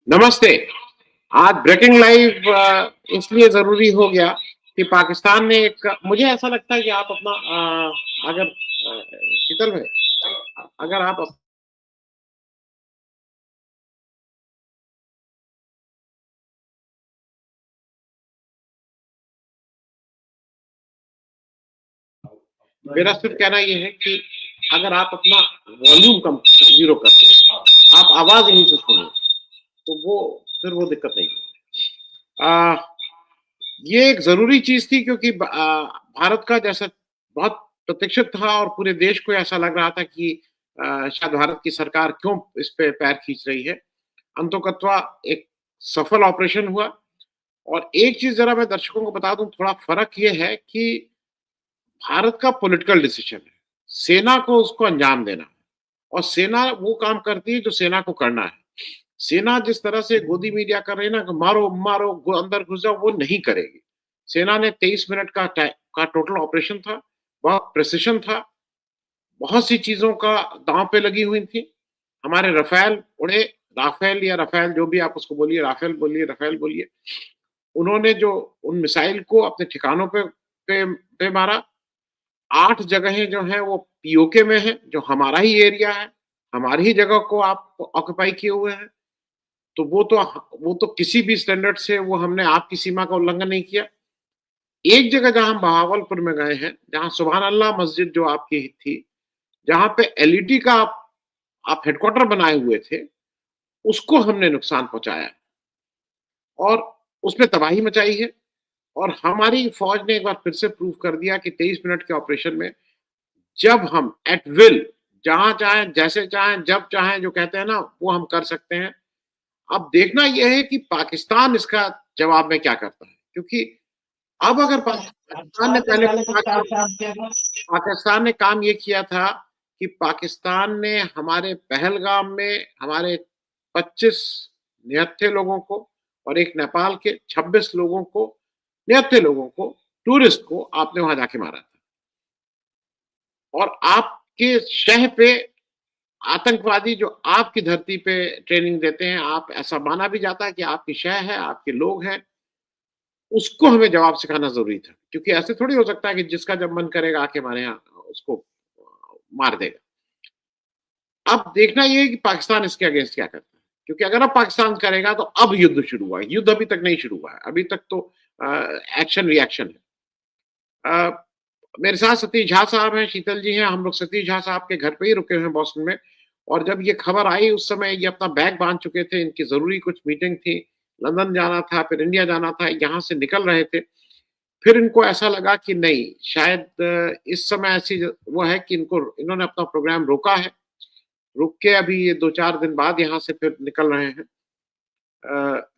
नमस्ते। आज breaking live इसलिए ज़रूरी हो गया कि पाकिस्तान ने एक मुझे ऐसा लगता है कि आप अपना अगर शीतल भाई, अगर आप मेरा सिर्फ कहना ये है कि अगर आप अपना वॉल्यूम कम ज़ीरो कर दें, आप आवाज़ यहीं से सुनें, तो वो दिक्कत नहीं है। अ, ये एक ज़रूरी चीज़ थी क्योंकि भारत का जैसा बहुत प्रतीक्षित था और पूरे देश को ऐसा लग रहा था कि शायद भारत की सरकार क्यों इस पे पैर खींच रही है। अंतोकथवा एक सफल ऑपरेशन हुआ और एक चीज़ ज़रा मैं दर्शकों को बता दूँ, थोड़ा फ़र्क ये है कि भारत का पॉलिटिकल डिसीज़न है। सेना को उसको अंजाम देना है और सेना वो काम करती है जो सेना को करना है। सेना जिस तरह से गोदी मीडिया कर रही है ना कि मारो, मारो, अंदर घुस जाओ, वो नहीं करेगी। सेना ने 23 मिनट का टोटल ऑपरेशन था, बहुत प्रिसिशन था, बहुत सी चीज़ों का दाँव पे लगी हुई थी। हमारे रफ़ाल उड़े, राफ़ेल या रफ़ाल जो भी आप उसको बोलिए, राफ़ेल बोलिए, रफ़ाल बोलिए। उन्होंने जो उन मिसाइल को अपने ठिकानों पे मारा। 8 जगहें जो हैं वो पीओके में हैं, जो हमारा ही एरिया है, हमारी ही जगह को आप ऑक्यूपाई किए हुए हैं। तो वो तो किसी भी स्टैंडर्ड से वो हमने आपकी सीमा का उल्लंघन नहीं किया। एक जगह जहाँ हम बहावलपुर में गए हैं, जहाँ सुभान अल्लाह मस्जिद जो आपकी थी, जहाँ पे एलईडी का आप हेडक्वार्टर बनाए हुए थे, उसको हमने नुकसान पहुँचाया और उसमें तबाही मचाई है और हमारी फ़ौज ने एक बार फिर से प्रूव कर दिया कि 23 मिनट के ऑपरेशन में जब हम एट विल जहाँ चाहें, जैसे चाहें, जब चाहें जो कहते हैं ना, वो हम कर सकते हैं। अब देखना ये है कि पाकिस्तान इसका जवाब में क्या करता है, क्योंकि अब अगर पाकिस्तान ने पहले पाकिस्तान ने काम ये किया था कि पाकिस्तान ने हमारे पहलगाम में हमारे 25 निहत्थे लोगों को और एक नेपाल के 26 लोगों को, निहत्थे लोगों को, टूरिस्ट को आपने वहाँ जाके मारा था और आपके शह पे आतंकवादी जो आपकी धरती पे ट्रेनिंग देते हैं, आप ऐसा माना भी जाता है कि आपकी शह है, आपके लोग हैं, उसको हमें जवाब सिखाना ज़रूरी था। क्योंकि ऐसे थोड़ी हो सकता है कि जिसका जब मन करेगा आके हमारे यहाँ उसको मार देगा। अब देखना ये है कि पाकिस्तान इसके अगेंस्ट क्या करता है। क्योंकि अगर अब पाकिस्तान करेगा तो अब युद्ध शुरू हुआ है। युद्ध अभी तक नहीं शुरू हुआ है। अभी तक तो एक्शन रिएक्शन है। मेरे साथ सतीश झा साहब हैं, शीतल जी हैं, हम लोग सतीश झा साहब के घर पे ही रुके हुए हैं बोस्टन में और जब ये खबर आई उस समय ये अपना बैग बाँध चुके थे, इनकी ज़रूरी कुछ मीटिंग थी, लंदन जाना था, फिर इंडिया जाना था, यहाँ से निकल रहे थे। फिर इनको ऐसा लगा कि नहीं, शायद इस समय ऐसी वो है कि इन्होंने अपना प्रोग्राम रोका है, रुक के अभी ये 2-4 दिन बाद यहाँ से फिर निकल रहे हैं।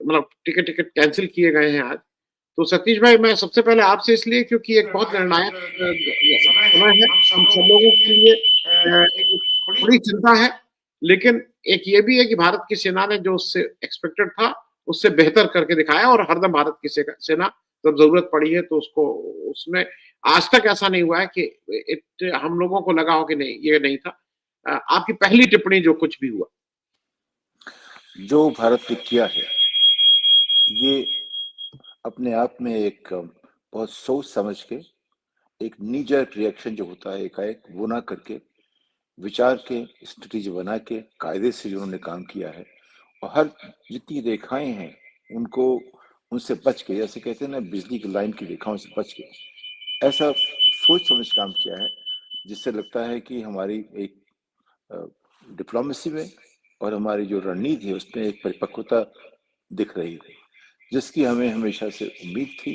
मतलब टिकट टिकट कैंसल किए गए हैं आज। तो सतीश भाई मैं सबसे पहले आपसे इसलिए क्योंकि एक बहुत निर्णायक समय है, हम सब लोगों के लिए एक थोड़ी चिंता है, लेकिन एक ये भी है कि भारत की सेना ने जो उससे एक्सपेक्टेड था, उससे बेहतर करके दिखाया और हरदम भारत की सेना जब ज़रूरत पड़ी है तो उसको उसमें आज तक ऐसा नहीं हुआ है कि हम लोगों को लगा हो कि नहीं, ये नहीं था। आपकी पहली टिप्पणी जो कुछ भी हुआ। जो भारत ने किया है ये अपने आप में एक बहुत सोच समझ के एक नी जर्क रिएक्शन जो होता है एकाएक वो ना करके विचार के स्ट्रेटेजी बना के कायदे से जो उन्होंने काम किया है और हर जितनी रेखाएं हैं उनको उनसे बच के, जैसे कहते हैं ना, बिजली की लाइन की रेखाओं से बच के ऐसा सोच समझ काम किया है जिससे लगता है कि हमारी एक डिप्लोमेसी में और हमारी जो रणनीति है उसमें एक परिपक्वता दिख रही है जिसकी हमें हमेशा से उम्मीद थी।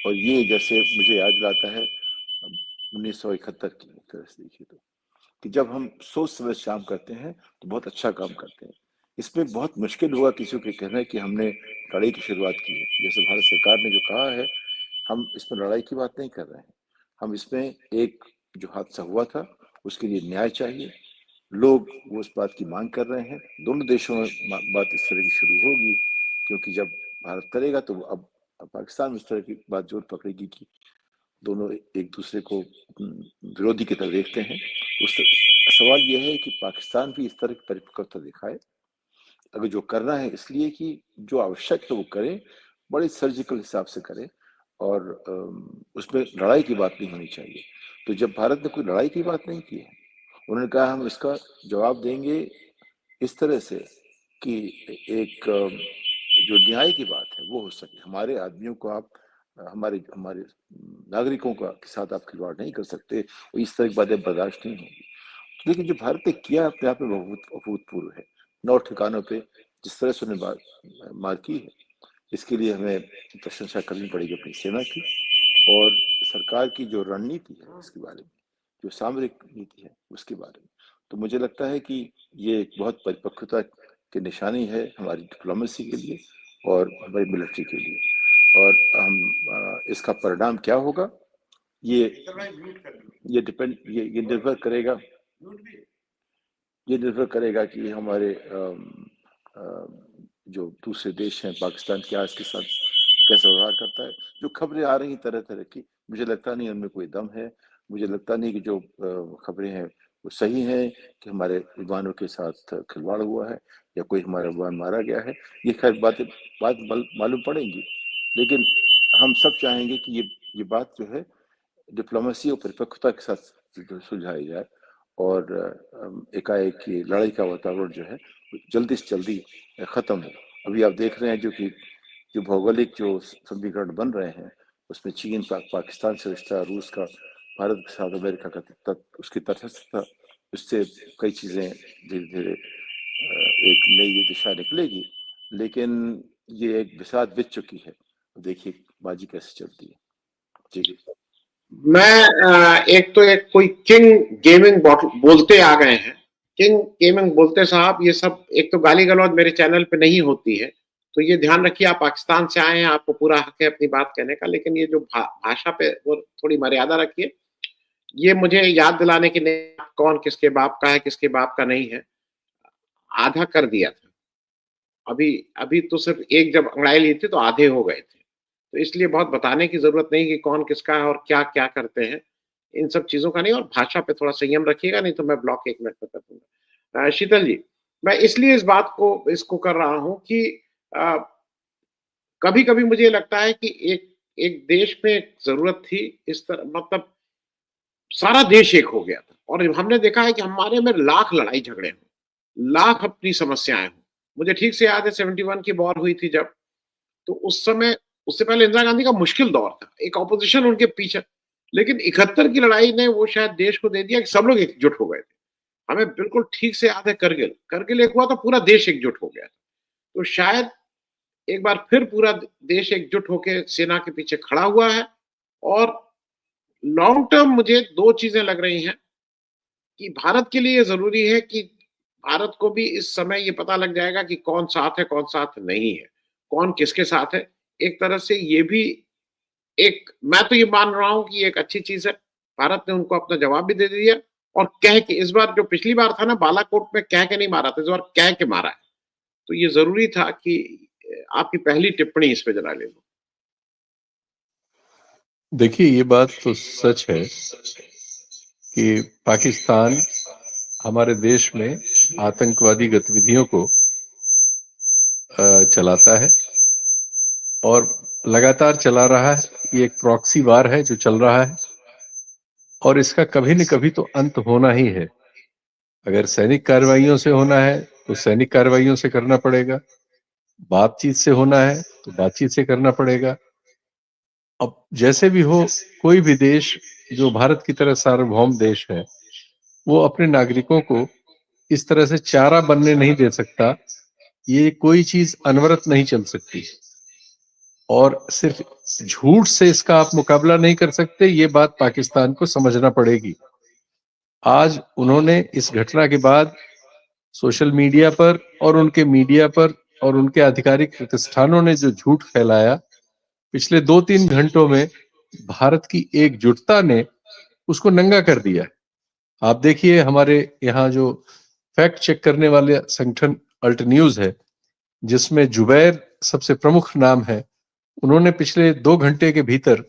और ये जैसे मुझे याद दिलाता है 1971 की तरह से देखिए तो कि जब हम सोच समझ काम करते हैं तो बहुत अच्छा काम करते हैं। इसमें बहुत मुश्किल हुआ किसी को कहना है कि हमने लड़ाई की शुरुआत की है। जैसे भारत सरकार ने जो कहा है, हम इसमें लड़ाई की बात नहीं कर रहे हैं। हम इसमें एक जो हादसा हुआ था उसके लिए न्याय चाहिए। लोग वो उस बात की मांग कर रहे हैं। दोनों देशों में बात इस तरह की शुरू होगी क्योंकि जब भारत करेगा तो अब पाकिस्तान में इस तरह की बात जोर पकड़ेगी कि दोनों एक दूसरे को विरोधी की तरह देखते हैं। उस सवाल यह है कि पाकिस्तान भी इस तरह की परिपक्वता दिखाए। अगर जो करना है इसलिए कि जो आवश्यक है वो करें, बड़े सर्जिकल हिसाब से करें और उसमें लड़ाई की बात नहीं होनी चाहिए। तो जब भारत ने कोई लड़ाई की बात नहीं की है, उन्होंने कहा हम इसका जवाब देंगे इस तरह से कि एक जो न्याय की बात है वो हो सके। हमारे आदमियों को आप हमारे हमारे नागरिकों का के साथ आप खिलवाड़ नहीं कर सकते, और इस तरह की बातें बर्दाश्त नहीं होंगी। लेकिन जो भारत ने किया अपने आप में बहुत अभूतपूर्व है। 9 ठिकानों पे जिस तरह से उन्हें मार की है, इसके लिए हमें प्रशंसा करनी पड़ेगी अपनी सेना की और सरकार की जो रणनीति है इसके बारे में, जो सामरिक नीति है उसके बारे में। तो मुझे लगता है कि ये एक बहुत परिपक्वता की निशानी है हमारी डिप्लोमेसी के लिए और हमारी मिलिट्री के लिए। और हम इसका परिणाम क्या होगा ये ये निर्भर करेगा कि हमारे जो दूसरे देश हैं पाकिस्तान के आज के साथ कैसा व्यवहार करता है। जो खबरें आ रही तरह तरह की, मुझे लगता नहीं उनमें कोई दम है। मुझे लगता नहीं कि जो खबरें हैं वो सही हैं कि हमारे विमानों के साथ खिलवाड़ हुआ है या कोई हमारा विमान मारा गया है। ये खैर बात मालूम पड़ेंगी, लेकिन हम सब चाहेंगे कि ये बात जो है डिप्लोमेसी और परिपक्वता के साथ सुलझाई जाए और एकाएक ये लड़ाई का वातावरण जो है जल्दी से जल्दी खत्म हो। अभी आप देख रहे हैं जो भौगोलिक जो समीकरण बन रहे हैं उसमें चीन पाकिस्तान से रिश्ता, रूस का भारत के साथ, अमेरिका का उसकी तटस्थता, उससे कई चीजें धीरे धीरे एक नई दिशा निकलेगी। लेकिन ये एक बिसात बिछ चुकी है, देखिए बाजी कैसे चलती है। जी मैं एक कोई किंग गेमिंग बोलते आ गए हैं। किंग गेमिंग बोलते साहब, ये सब एक तो गाली गलौज मेरे चैनल पे नहीं होती है, तो ये ध्यान रखिए। आप पाकिस्तान से आए हैं, आपको पूरा हक है अपनी बात कहने का, लेकिन ये जो भाषा पे वो थोड़ी मर्यादा रखिए। ये मुझे याद दिलाने की नहीं कौन किसके बाप का है किसके बाप का नहीं है, आधा कर दिया था। अभी अभी तो सिर्फ एक जब अंगड़ाई ली थी तो आधे हो गए थे। तो इसलिए बहुत बताने की जरूरत नहीं कि कौन किसका है और क्या क्या करते हैं, इन सब चीजों का नहीं। और भाषा पे थोड़ा संयम रखिएगा, नहीं तो मैं ब्लॉक 1 मिनट में कर दूंगा। शीतल जी, मैं इसलिए इस बात को इसको कर रहा हूं कि कभी कभी मुझे लगता है कि एक एक देश में एक जरूरत थी इस तरह, मतलब सारा देश एक हो गया था और हमने देखा है कि हमारे में लाख लड़ाई झगड़े हों, लाख अपनी समस्याएं हों। मुझे ठीक से याद है 71 की वॉर हुई थी जब, तो उस समय, उससे पहले इंदिरा गांधी का मुश्किल दौर था, एक ऑपोजिशन उनके पीछे, लेकिन 71 की लड़ाई ने वो शायद देश को दे दिया कि सब लोग एकजुट हो गए थे। हमें बिल्कुल ठीक से याद है करगिल, करगिल एक हुआ तो पूरा देश एकजुट हो गया। तो शायद एक बार फिर पूरा देश एकजुट होकर सेना के पीछे खड़ा हुआ है। और लॉन्ग टर्म मुझे 2 चीजें लग रही हैं कि भारत के लिए जरूरी है कि भारत को भी इस समय ये पता लग जाएगा कि कौन साथ है कौन साथ नहीं है, कौन किसके साथ है। एक तरह से ये भी एक, मैं तो ये मान रहा हूं कि एक अच्छी चीज है। भारत ने उनको अपना जवाब भी दे दिया और कह के, इस बार जो पिछली बार था ना बालाकोट में कह के नहीं मारा था, इस बार कह के मारा है। तो ये जरूरी था कि आपकी पहली टिप्पणी इस पे जरा ले लो। देखिए, ये बात तो सच है कि पाकिस्तान हमारे देश में आतंकवादी गतिविधियों को चलाता है और लगातार चला रहा है। ये एक प्रॉक्सी वार है जो चल रहा है और इसका कभी न कभी तो अंत होना ही है। अगर सैनिक कार्रवाइयों से होना है तो सैनिक कार्रवाइयों से करना पड़ेगा, बातचीत से होना है तो बातचीत से करना पड़ेगा। अब जैसे भी हो, कोई भी देश जो भारत की तरह सार्वभौम देश है, वो अपने नागरिकों को इस तरह से चारा बनने नहीं दे सकता। ये कोई चीज अनवरत नहीं चल सकती और सिर्फ झूठ से इसका आप मुकाबला नहीं कर सकते। ये बात पाकिस्तान को समझना पड़ेगी। आज उन्होंने इस घटना के बाद सोशल मीडिया पर और उनके मीडिया पर और उनके आधिकारिक प्रतिष्ठानों ने जो झूठ फैलाया, पिछले 2-3 घंटों में भारत की एकजुटता ने उसको नंगा कर दिया। आप देखिए, हमारे यहाँ जो फैक्ट चेक करने वाले संगठन अल्ट न्यूज है, जिसमें जुबैर सबसे प्रमुख नाम है, उन्होंने पिछले 2 घंटे के भीतर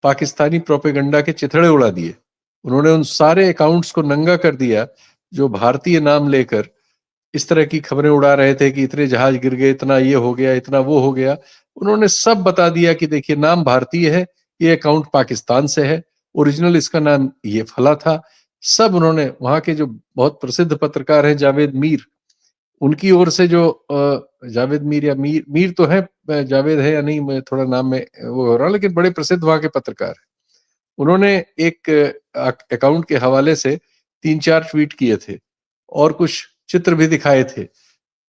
पाकिस्तानी प्रोपेगेंडा के चिथड़े उड़ा दिए। उन्होंने उन सारे अकाउंट्स को नंगा कर दिया जो भारतीय नाम लेकर इस तरह की खबरें उड़ा रहे थे कि इतने जहाज गिर गए, इतना ये हो गया, इतना वो हो गया। उन्होंने सब बता दिया कि देखिए नाम भारतीय है, ये अकाउंट पाकिस्तान से है, ओरिजिनल इसका नाम ये फला था। सब उन्होंने, वहां के जो बहुत प्रसिद्ध पत्रकार हैं जावेद मीर, उनकी ओर से जो जावेद मीर या मीर तो है, जावेद है या नहीं, मैं थोड़ा नाम में वो हो रहा, लेकिन बड़े प्रसिद्ध वहां के पत्रकार हैं। उन्होंने एक अकाउंट के हवाले से 3-4 ट्वीट किए थे और कुछ चित्र भी दिखाए थे,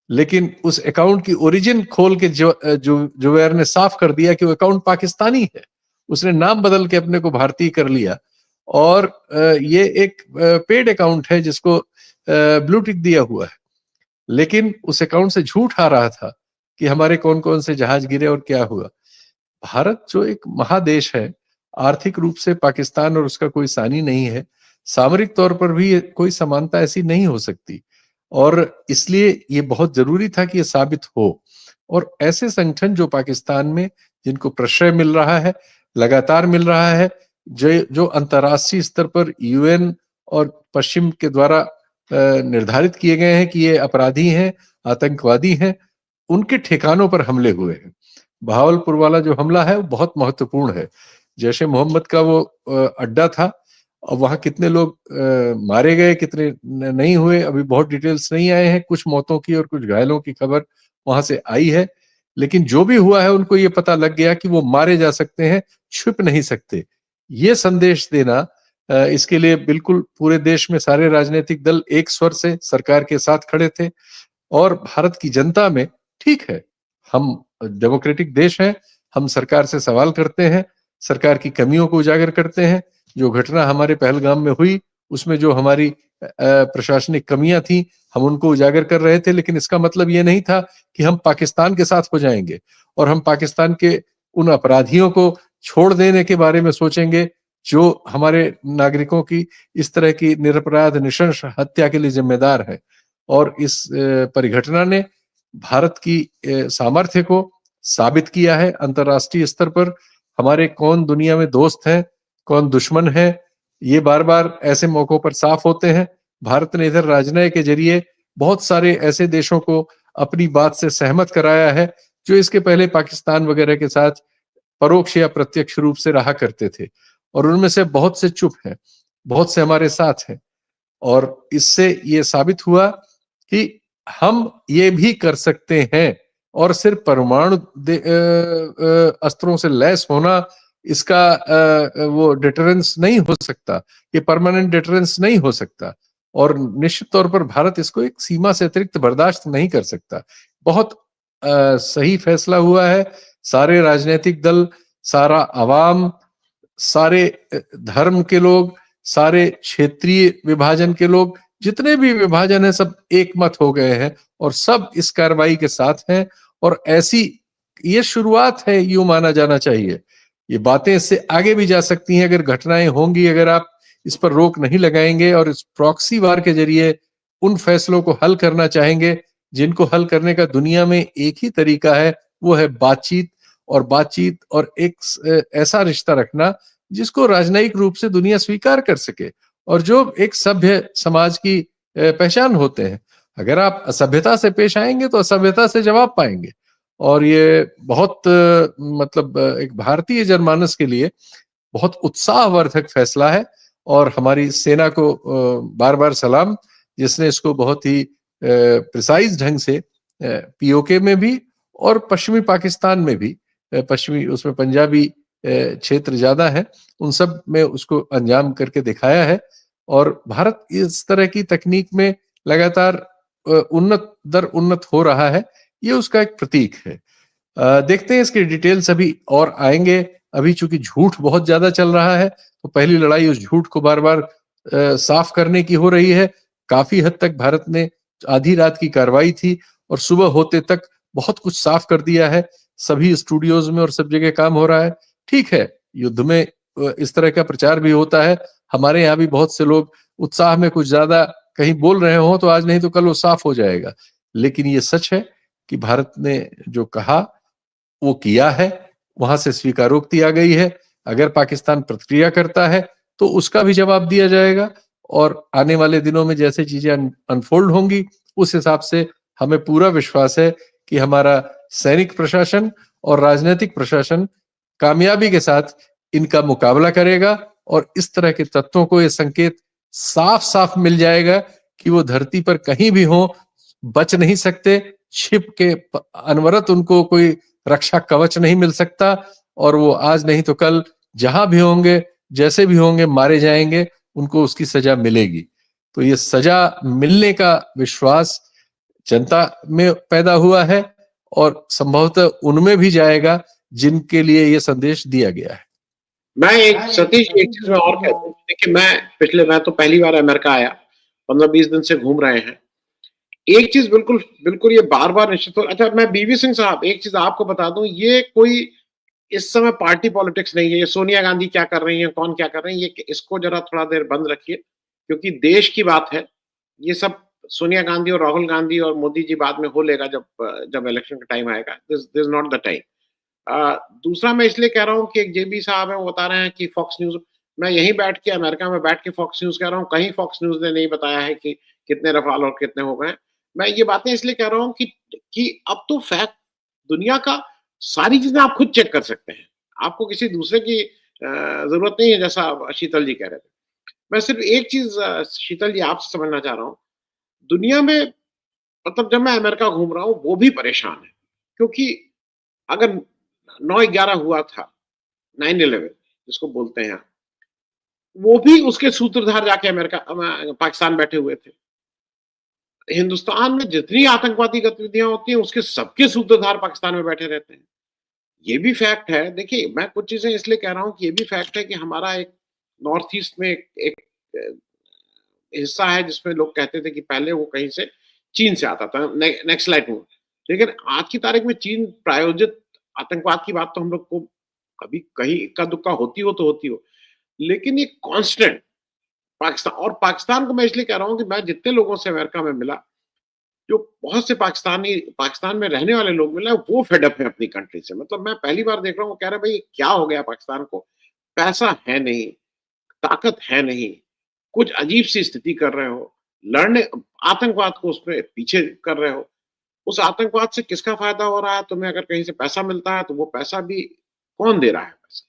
लेकिन उस अकाउंट की ओरिजिन खोल के जुबैर ने साफ कर दिया कि वो अकाउंट पाकिस्तानी है। उसने नाम बदल के अपने को भारतीय कर लिया और ये एक पेड अकाउंट है जिसको ब्लू टिक दिया हुआ है, लेकिन उस अकाउंट से झूठ आ रहा था कि हमारे कौन कौन से जहाज गिरे और क्या हुआ। भारत जो एक महादेश है, आर्थिक रूप से पाकिस्तान और उसका कोई सानी नहीं है, सामरिक तौर पर भी कोई समानता ऐसी नहीं हो सकती, और इसलिए ये बहुत जरूरी था कि ये साबित हो। और ऐसे संगठन जो पाकिस्तान में, जिनको प्रश्रय मिल रहा है, लगातार मिल रहा है, जो अंतर्राष्ट्रीय स्तर पर यूएन और पश्चिम के द्वारा निर्धारित किए गए हैं कि ये अपराधी हैं, आतंकवादी हैं, उनके ठिकानों पर हमले हुए हैं। बहावलपुर वाला जो हमला है वो बहुत महत्वपूर्ण है। जैश ए मोहम्मद का वो अड्डा था, और वहां कितने लोग मारे गए, कितने नहीं हुए, अभी बहुत डिटेल्स नहीं आए हैं। कुछ मौतों की और कुछ घायलों की खबर वहां से आई है, लेकिन जो भी हुआ है उनको ये पता लग गया कि वो मारे जा सकते हैं, छुप नहीं सकते। ये संदेश देना, इसके लिए बिल्कुल पूरे देश में सारे राजनीतिक दल एक स्वर से सरकार के साथ खड़े थे। और भारत की जनता में, ठीक है, हम डेमोक्रेटिक देश हैं, हम सरकार से सवाल करते हैं, सरकार की कमियों को उजागर करते हैं। जो घटना हमारे पहलगाम में हुई, उसमें जो हमारी प्रशासनिक कमियां थी, हम उनको उजागर कर रहे थे, लेकिन इसका मतलब ये नहीं था कि हम पाकिस्तान के साथ हो जाएंगे और हम पाकिस्तान के उन अपराधियों को छोड़ देने के बारे में सोचेंगे जो हमारे नागरिकों की इस तरह की निरपराध नृशंस हत्या के लिए जिम्मेदार है। और इस परिघटना ने भारत की सामर्थ्य को साबित किया है अंतर्राष्ट्रीय स्तर पर। हमारे कौन दुनिया में दोस्त हैं, कौन दुश्मन है, ये बार बार ऐसे मौकों पर साफ होते हैं। भारत ने इधर राजनय के जरिए बहुत सारे ऐसे देशों को अपनी बात से सहमत कराया है जो इसके पहले पाकिस्तान वगैरह के साथ परोक्ष या प्रत्यक्ष रूप से रहा करते थे, और उनमें से बहुत से चुप हैं, बहुत से हमारे साथ हैं। और इससे ये साबित हुआ कि हम ये भी कर सकते हैं, और सिर्फ परमाणु अस्त्रों से लैस होना इसका वो डिटरेंस नहीं हो सकता, ये परमानेंट डिटरेंस नहीं हो सकता। और निश्चित तौर पर भारत इसको एक सीमा से अतिरिक्त बर्दाश्त नहीं कर सकता। बहुत सही फैसला हुआ है। सारे राजनीतिक दल, सारा आवाम, सारे धर्म के लोग, सारे क्षेत्रीय विभाजन के लोग, जितने भी विभाजन है, सब एक मत हो गए हैं और सब इस कार्रवाई के साथ हैं। और ऐसी ये शुरुआत है, यूं माना जाना चाहिए। ये बातें इससे आगे भी जा सकती हैं अगर घटनाएं होंगी, अगर आप इस पर रोक नहीं लगाएंगे और इस प्रॉक्सी वार के जरिए उन फैसलों को हल करना चाहेंगे जिनको हल करने का दुनिया में एक ही तरीका है, वो है बातचीत। और बातचीत और एक ऐसा रिश्ता रखना जिसको राजनयिक रूप से दुनिया स्वीकार कर सके और जो एक सभ्य समाज की पहचान होते हैं। अगर आप असभ्यता से पेश आएंगे तो असभ्यता से जवाब पाएंगे। और ये बहुत मतलब एक भारतीय जनमानस के लिए बहुत उत्साहवर्धक फैसला है। और हमारी सेना को बार बार सलाम, जिसने इसको बहुत ही प्रिसाइज ढंग से पीओके में भी और पश्चिमी पाकिस्तान में भी, पश्चिमी उसमें पंजाबी क्षेत्र ज्यादा है, उन सब में उसको अंजाम करके दिखाया है। और भारत इस तरह की तकनीक में लगातार उन्नत हो रहा है, ये उसका एक प्रतीक है। देखते हैं इसके डिटेल्स अभी और आएंगे। अभी चूंकि झूठ बहुत ज्यादा चल रहा है, तो पहली लड़ाई उस झूठ को बार बार साफ करने की हो रही है। काफी हद तक भारत ने आधी रात की कार्रवाई थी और सुबह होते तक बहुत कुछ साफ कर दिया है। सभी स्टूडियोज में और सब जगह काम हो रहा है। ठीक है, युद्ध में इस तरह का प्रचार भी होता है। हमारे यहाँ भी बहुत से लोग उत्साह में कुछ ज्यादा कहीं बोल रहे हो तो आज नहीं तो कल वो साफ हो जाएगा। लेकिन ये सच है कि भारत ने जो कहा वो किया है, वहां से स्वीकारोक्ति आ गई है। अगर पाकिस्तान प्रतिक्रिया करता है तो उसका भी जवाब दिया जाएगा। और आने वाले दिनों में जैसे चीजें अनफोल्ड होंगी उस हिसाब से हमें पूरा विश्वास है कि हमारा सैनिक प्रशासन और राजनीतिक प्रशासन कामयाबी के साथ इनका मुकाबला करेगा और इस तरह के तत्वों को ये संकेत साफ साफ मिल जाएगा कि वो धरती पर कहीं भी हो, बच नहीं सकते, छिप के अनवरत उनको कोई रक्षा कवच नहीं मिल सकता, और वो आज नहीं तो कल जहां भी होंगे, जैसे भी होंगे, मारे जाएंगे, उनको उसकी सजा मिलेगी। तो ये सजा मिलने का विश्वास जनता में पैदा हुआ है और संभवतः उनमें भी जाएगा जिनके लिए ये संदेश दिया गया है। मैं एक सतीश एक चीज में और कहता हूँ, देखिए मैं तो पहली बार अमेरिका आया, 15-20 दिन से घूम रहे हैं। एक चीज बिल्कुल बिल्कुल ये बार बार निश्चित हो, अच्छा मैं बीवी सिंह साहब एक चीज आपको बता दूं, ये कोई इस समय पार्टी पॉलिटिक्स नहीं है, ये सोनिया गांधी क्या कर रही है, कौन क्या कर रहे हैं, ये इसको जरा थोड़ा देर बंद रखिए, क्योंकि देश की बात है। ये सब सोनिया गांधी और राहुल गांधी और मोदी जी बाद में हो लेगा जब जब इलेक्शन का टाइम आएगा। This is not the time. दूसरा मैं इसलिए कह रहा हूँ कि एक जेबी साहब है, वो बता रहे हैं कि फॉक्स न्यूज, मैं यहीं बैठ के अमेरिका में बैठ के फॉक्स न्यूज कह रहा हूँ, कहीं फॉक्स न्यूज ने नहीं बताया है कि कितने रफाल और कितने हो गए। मैं ये बातें इसलिए कह रहा हूँ कि अब तो फैक्ट दुनिया का सारी चीजें आप खुद चेक कर सकते हैं, आपको किसी दूसरे की जरूरत नहीं है, जैसा शीतल जी कह रहे थे। मैं सिर्फ एक चीज शीतल जी आपसे समझना चाह रहा हूँ, दुनिया में मतलब जब मैं अमेरिका घूम रहा हूँ वो भी परेशान है, क्योंकि अगर 9/11 हुआ था, 9/11 जिसको बोलते हैं, वो भी उसके सूत्रधार जाके अमेरिका पाकिस्तान बैठे हुए थे। हिंदुस्तान में जितनी आतंकवादी गतिविधियां होती हैं उसके सबके सूत्रधार पाकिस्तान में बैठे रहते हैं। ये भी फैक्ट है। देखिए मैं कुछ चीजें इसलिए कह रहा हूँ कि ये भी फैक्ट है कि हमारा एक नॉर्थ ईस्ट में एक हिस्सा है जिसमें लोग कहते थे कि पहले वो कहीं से चीन से आता था, नेक्स्ट स्लाइड में। लेकिन आज की तारीख में चीन प्रायोजित आतंकवाद की बात तो हम लोग को कभी कहीं इक्का दुक्का होती हो तो होती हो, लेकिन ये कांस्टेंट पाकिस्तान, और पाकिस्तान को मैं इसलिए कह रहा हूँ कि मैं जितने लोगों से अमेरिका में मिला, जो बहुत से पाकिस्तानी पाकिस्तान में रहने वाले लोग मिले, वो फेड अप है अपनी कंट्री से। मतलब मैं पहली बार देख रहा हूँ, कह रहे भाई क्या हो गया पाकिस्तान को, पैसा है नहीं, ताकत है नहीं, कुछ अजीब सी स्थिति कर रहे हो, लड़ने आतंकवाद को उसमें पीछे कर रहे हो। उस आतंकवाद से किसका फायदा हो रहा है? तुम्हें अगर कहीं से पैसा मिलता है तो वो पैसा भी कौन दे रहा है पैसा?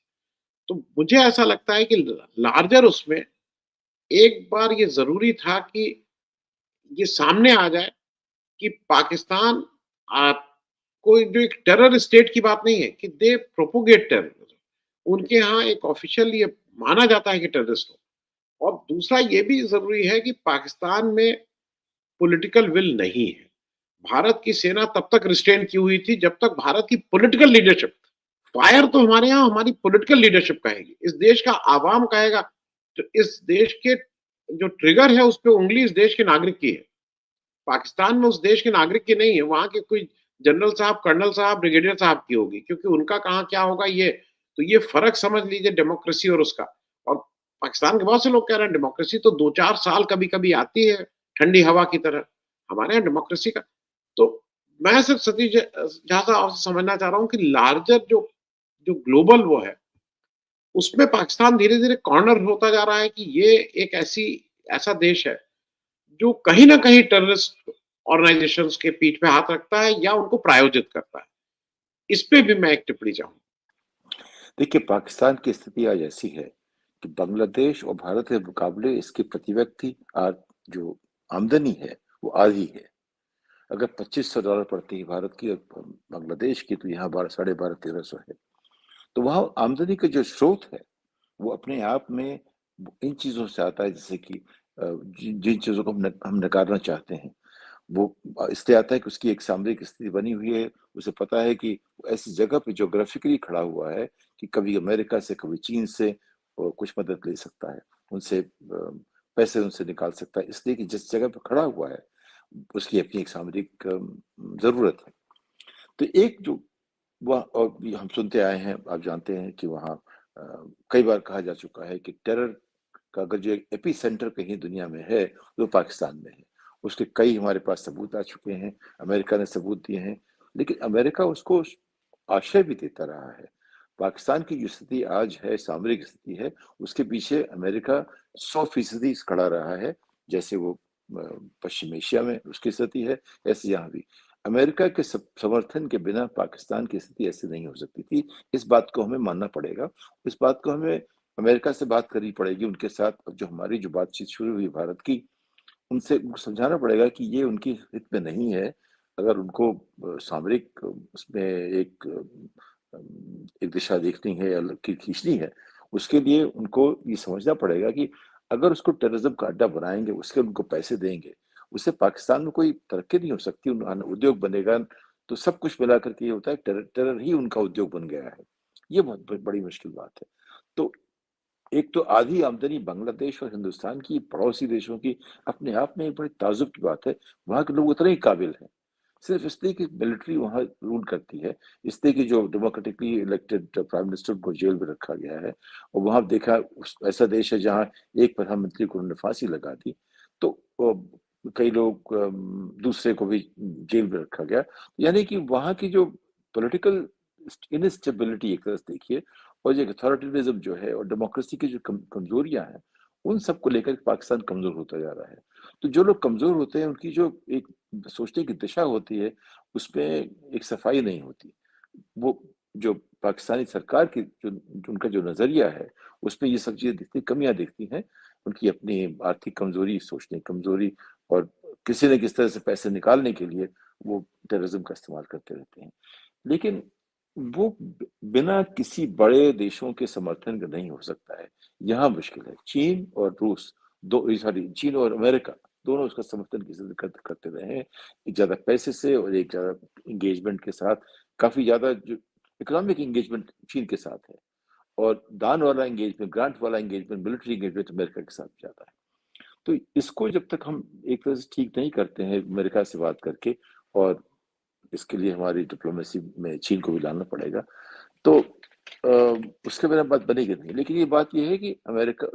तो मुझे ऐसा लगता है कि लार्जर उसमें एक बार ये जरूरी था कि ये सामने आ जाए कि पाकिस्तान कोई जो एक टेरर स्टेट की बात नहीं है कि दे प्रोपोगेट टेरर, उनके यहाँ एक ऑफिशियल ये माना जाता है कि टेररिस्ट हो। और दूसरा ये भी जरूरी है कि पाकिस्तान में पॉलिटिकल विल नहीं है। भारत की सेना तब तक रिस्ट्रेन की हुई थी जब तक भारत की पॉलिटिकल लीडरशिप, फायर तो हमारे यहाँ हमारी पॉलिटिकल लीडरशिप कहेगी, इस देश का आवाम कहेगा। तो इस देश के जो ट्रिगर है उस पर उंगली इस देश के नागरिक की है। पाकिस्तान में उस देश के नागरिक की नहीं है, वहां के कोई जनरल साहब, कर्नल साहब, ब्रिगेडियर साहब की होगी, क्योंकि उनका कहाँ क्या होगा ये, तो ये फर्क समझ लीजिए डेमोक्रेसी और उसका। और पाकिस्तान के बहुत से लोग कह रहे हैं डेमोक्रेसी तो 2-4 साल कभी कभी आती है ठंडी हवा की तरह, हमारे यहाँ डेमोक्रेसी का। तो मैं सिर्फ सतीश झा साहब आपसे समझना चाह रहा हूँ कि लार्जर जो जो ग्लोबल वो है, उसमें पाकिस्तान धीरे धीरे कॉर्नर होता जा रहा है कि ये एक ऐसा देश है जो कहीं ना कहीं टेररिस्ट ऑर्गेनाइजेशंस के पीठ पे हाथ रखता है या उनको प्रायोजित करता है। इस पे भी मैं एक टिप्पणी चाहूँ। देखिए, पाकिस्तान की स्थिति आज ऐसी है कि बांग्लादेश और भारत के मुकाबले इसकी प्रति व्यक्ति आज जो आमदनी है वो आधी है। अगर $2500 पड़ती है भारत की और बांग्लादेश की, तो यहाँ 12,500-1300 है। तो वहाँ आमदनी का जो स्रोत है वो अपने आप में इन चीजों से आता है, जैसे कि जिन चीजों को हम नकारना चाहते हैं, वो इसलिए आता है कि उसकी एक सामरिक स्थिति बनी हुई है। उसे पता है कि ऐसी जगह पे जोग्राफिकली खड़ा हुआ है कि कभी अमेरिका से, कभी चीन से कुछ मदद ले सकता है, उनसे पैसे उनसे निकाल सकता है, इसलिए कि जिस जगह पे खड़ा हुआ है उसकी अपनी एक सामरिक जरूरत है। तो एक जो वह, और हम सुनते आए हैं, आप जानते हैं कि वहाँ कई बार कहा जा चुका है कि टेरर का अगर जो एपी सेंटर कहीं दुनिया में है तो पाकिस्तान में है। उसके कई हमारे पास सबूत आ चुके हैं, अमेरिका ने सबूत दिए हैं, लेकिन अमेरिका उसको आश्रय भी देता रहा है। पाकिस्तान की जो स्थिति आज है, सामरिक स्थिति है, उसके पीछे अमेरिका 100% खड़ा रहा है। जैसे वो पश्चिम एशिया में उसकी स्थिति है, ऐसे यहाँ भी अमेरिका के समर्थन के बिना पाकिस्तान की स्थिति ऐसी नहीं हो सकती थी। इस बात को हमें मानना पड़ेगा। इस बात को हमें अमेरिका से बात करनी पड़ेगी, उनके साथ जो हमारी जो बातचीत शुरू हुई भारत की, उनसे समझाना पड़ेगा कि ये उनकी हित में नहीं है। अगर उनको सामरिक उसमें एक दिशा देखनी है या खींचनी है, उसके लिए उनको ये समझना पड़ेगा कि अगर उसको टेररिज्म का अड्डा बनाएंगे, उसके उनको पैसे देंगे, उससे पाकिस्तान में कोई तरक्की नहीं हो सकती। उद्योग बनेगा तो सब कुछ मिला करके ये होता है टेरर ही उनका उद्योग बन गया है। ये बहुत बड़ी मुश्किल बात है। तो एक तो आधी आमदनी बांग्लादेश और हिंदुस्तान की पड़ोसी देशों की अपने आप में एक बड़ी ताजुब की बात है। वहां के लोग उतने ही काबिल हैं, सिर्फ इसलिए कि मिलिट्री वहां रूल करती है, इसलिए कि जो डेमोक्रेटिकली इलेक्टेड प्राइम मिनिस्टर को जेल में रखा गया है। और वहां देखा ऐसा देश है जहां एक प्रधानमंत्री को उन्होंने फांसी लगा दी, तो कई लोग दूसरे को भी जेल में रखा गया। यानी कि वहां की जो पॉलिटिकल इनस्टेबिलिटी एक तरह से देखिए, और जो अथॉरिटेरिज्म जो है और डेमोक्रेसी की जो कमजोरियां हैं, उन सब को लेकर पाकिस्तान कमजोर होता जा रहा है। तो जो लोग कमजोर होते हैं उनकी जो एक सोचने की दिशा होती है, उसमें एक सफाई नहीं होती। वो जो पाकिस्तानी सरकार की जो उनका जो नजरिया है, उसमें ये सब चीजें दिखती, कमियां दिखती हैं। उनकी अपनी आर्थिक कमजोरी, सोचने की कमजोरी, और किसी न किसी तरह से पैसे निकालने के लिए वो टेररिज्म का इस्तेमाल करते रहते हैं। लेकिन वो बिना किसी बड़े देशों के समर्थन का नहीं हो सकता है। यहाँ मुश्किल है। चीन और रूस चीन और अमेरिका दोनों उसका समर्थन किसी करते रहे हैं, एक ज्यादा पैसे से और एक ज्यादा इंगेजमेंट के साथ। काफी ज्यादा जो इकोनॉमिक इंगेजमेंट चीन के साथ है, और दान वाला इंगेजमेंट, ग्रांट वाला इंगेजमेंट, मिलिट्री इंगेजमेंट अमेरिका के साथ ज्यादा है। तो इसको जब तक हम एक तरह से ठीक नहीं करते हैं अमेरिका से बात करके, और इसके लिए हमारी डिप्लोमेसी में चीन को भी लाना पड़ेगा, तो उसके बिना बात बनेगी नहीं। लेकिन ये बात ये है कि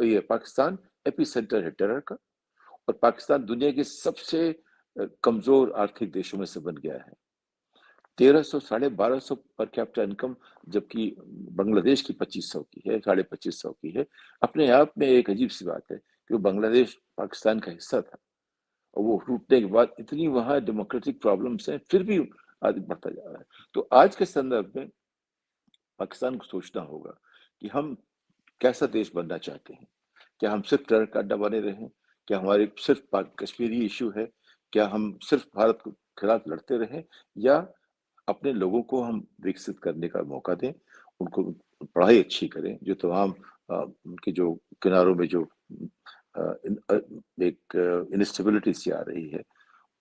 ये पाकिस्तान एपी सेंटर है टेरर का, और पाकिस्तान दुनिया के सबसे कमजोर आर्थिक देशों में से बन गया है। 1300 1250 पर कैपिटा इनकम, जबकि बांग्लादेश की 2500 की है, 2550 की है। अपने आप में एक अजीब सी बात है कि बांग्लादेश पाकिस्तान का हिस्सा था, और वो टूटने के बाद इतनी वहां डेमोक्रेटिक प्रॉब्लम्स हैं, फिर भी आगे बढ़ता जा रहा है। तो आज के संदर्भ में पाकिस्तान को सोचना होगा कि हम कैसा देश बनना चाहते हैं। क्या हम सिर्फ टेरर का अड्डा बने रहें? क्या हमारे सिर्फ कश्मीरी इशू है? क्या हम सिर्फ भारत के खिलाफ लड़ते रहें, या अपने लोगों को हम विकसित करने का मौका दें, उनको पढ़ाई अच्छी करें, जो तमाम उनके जो किनारों में जो एक इंस्टेबिलिटी सी आ रही है,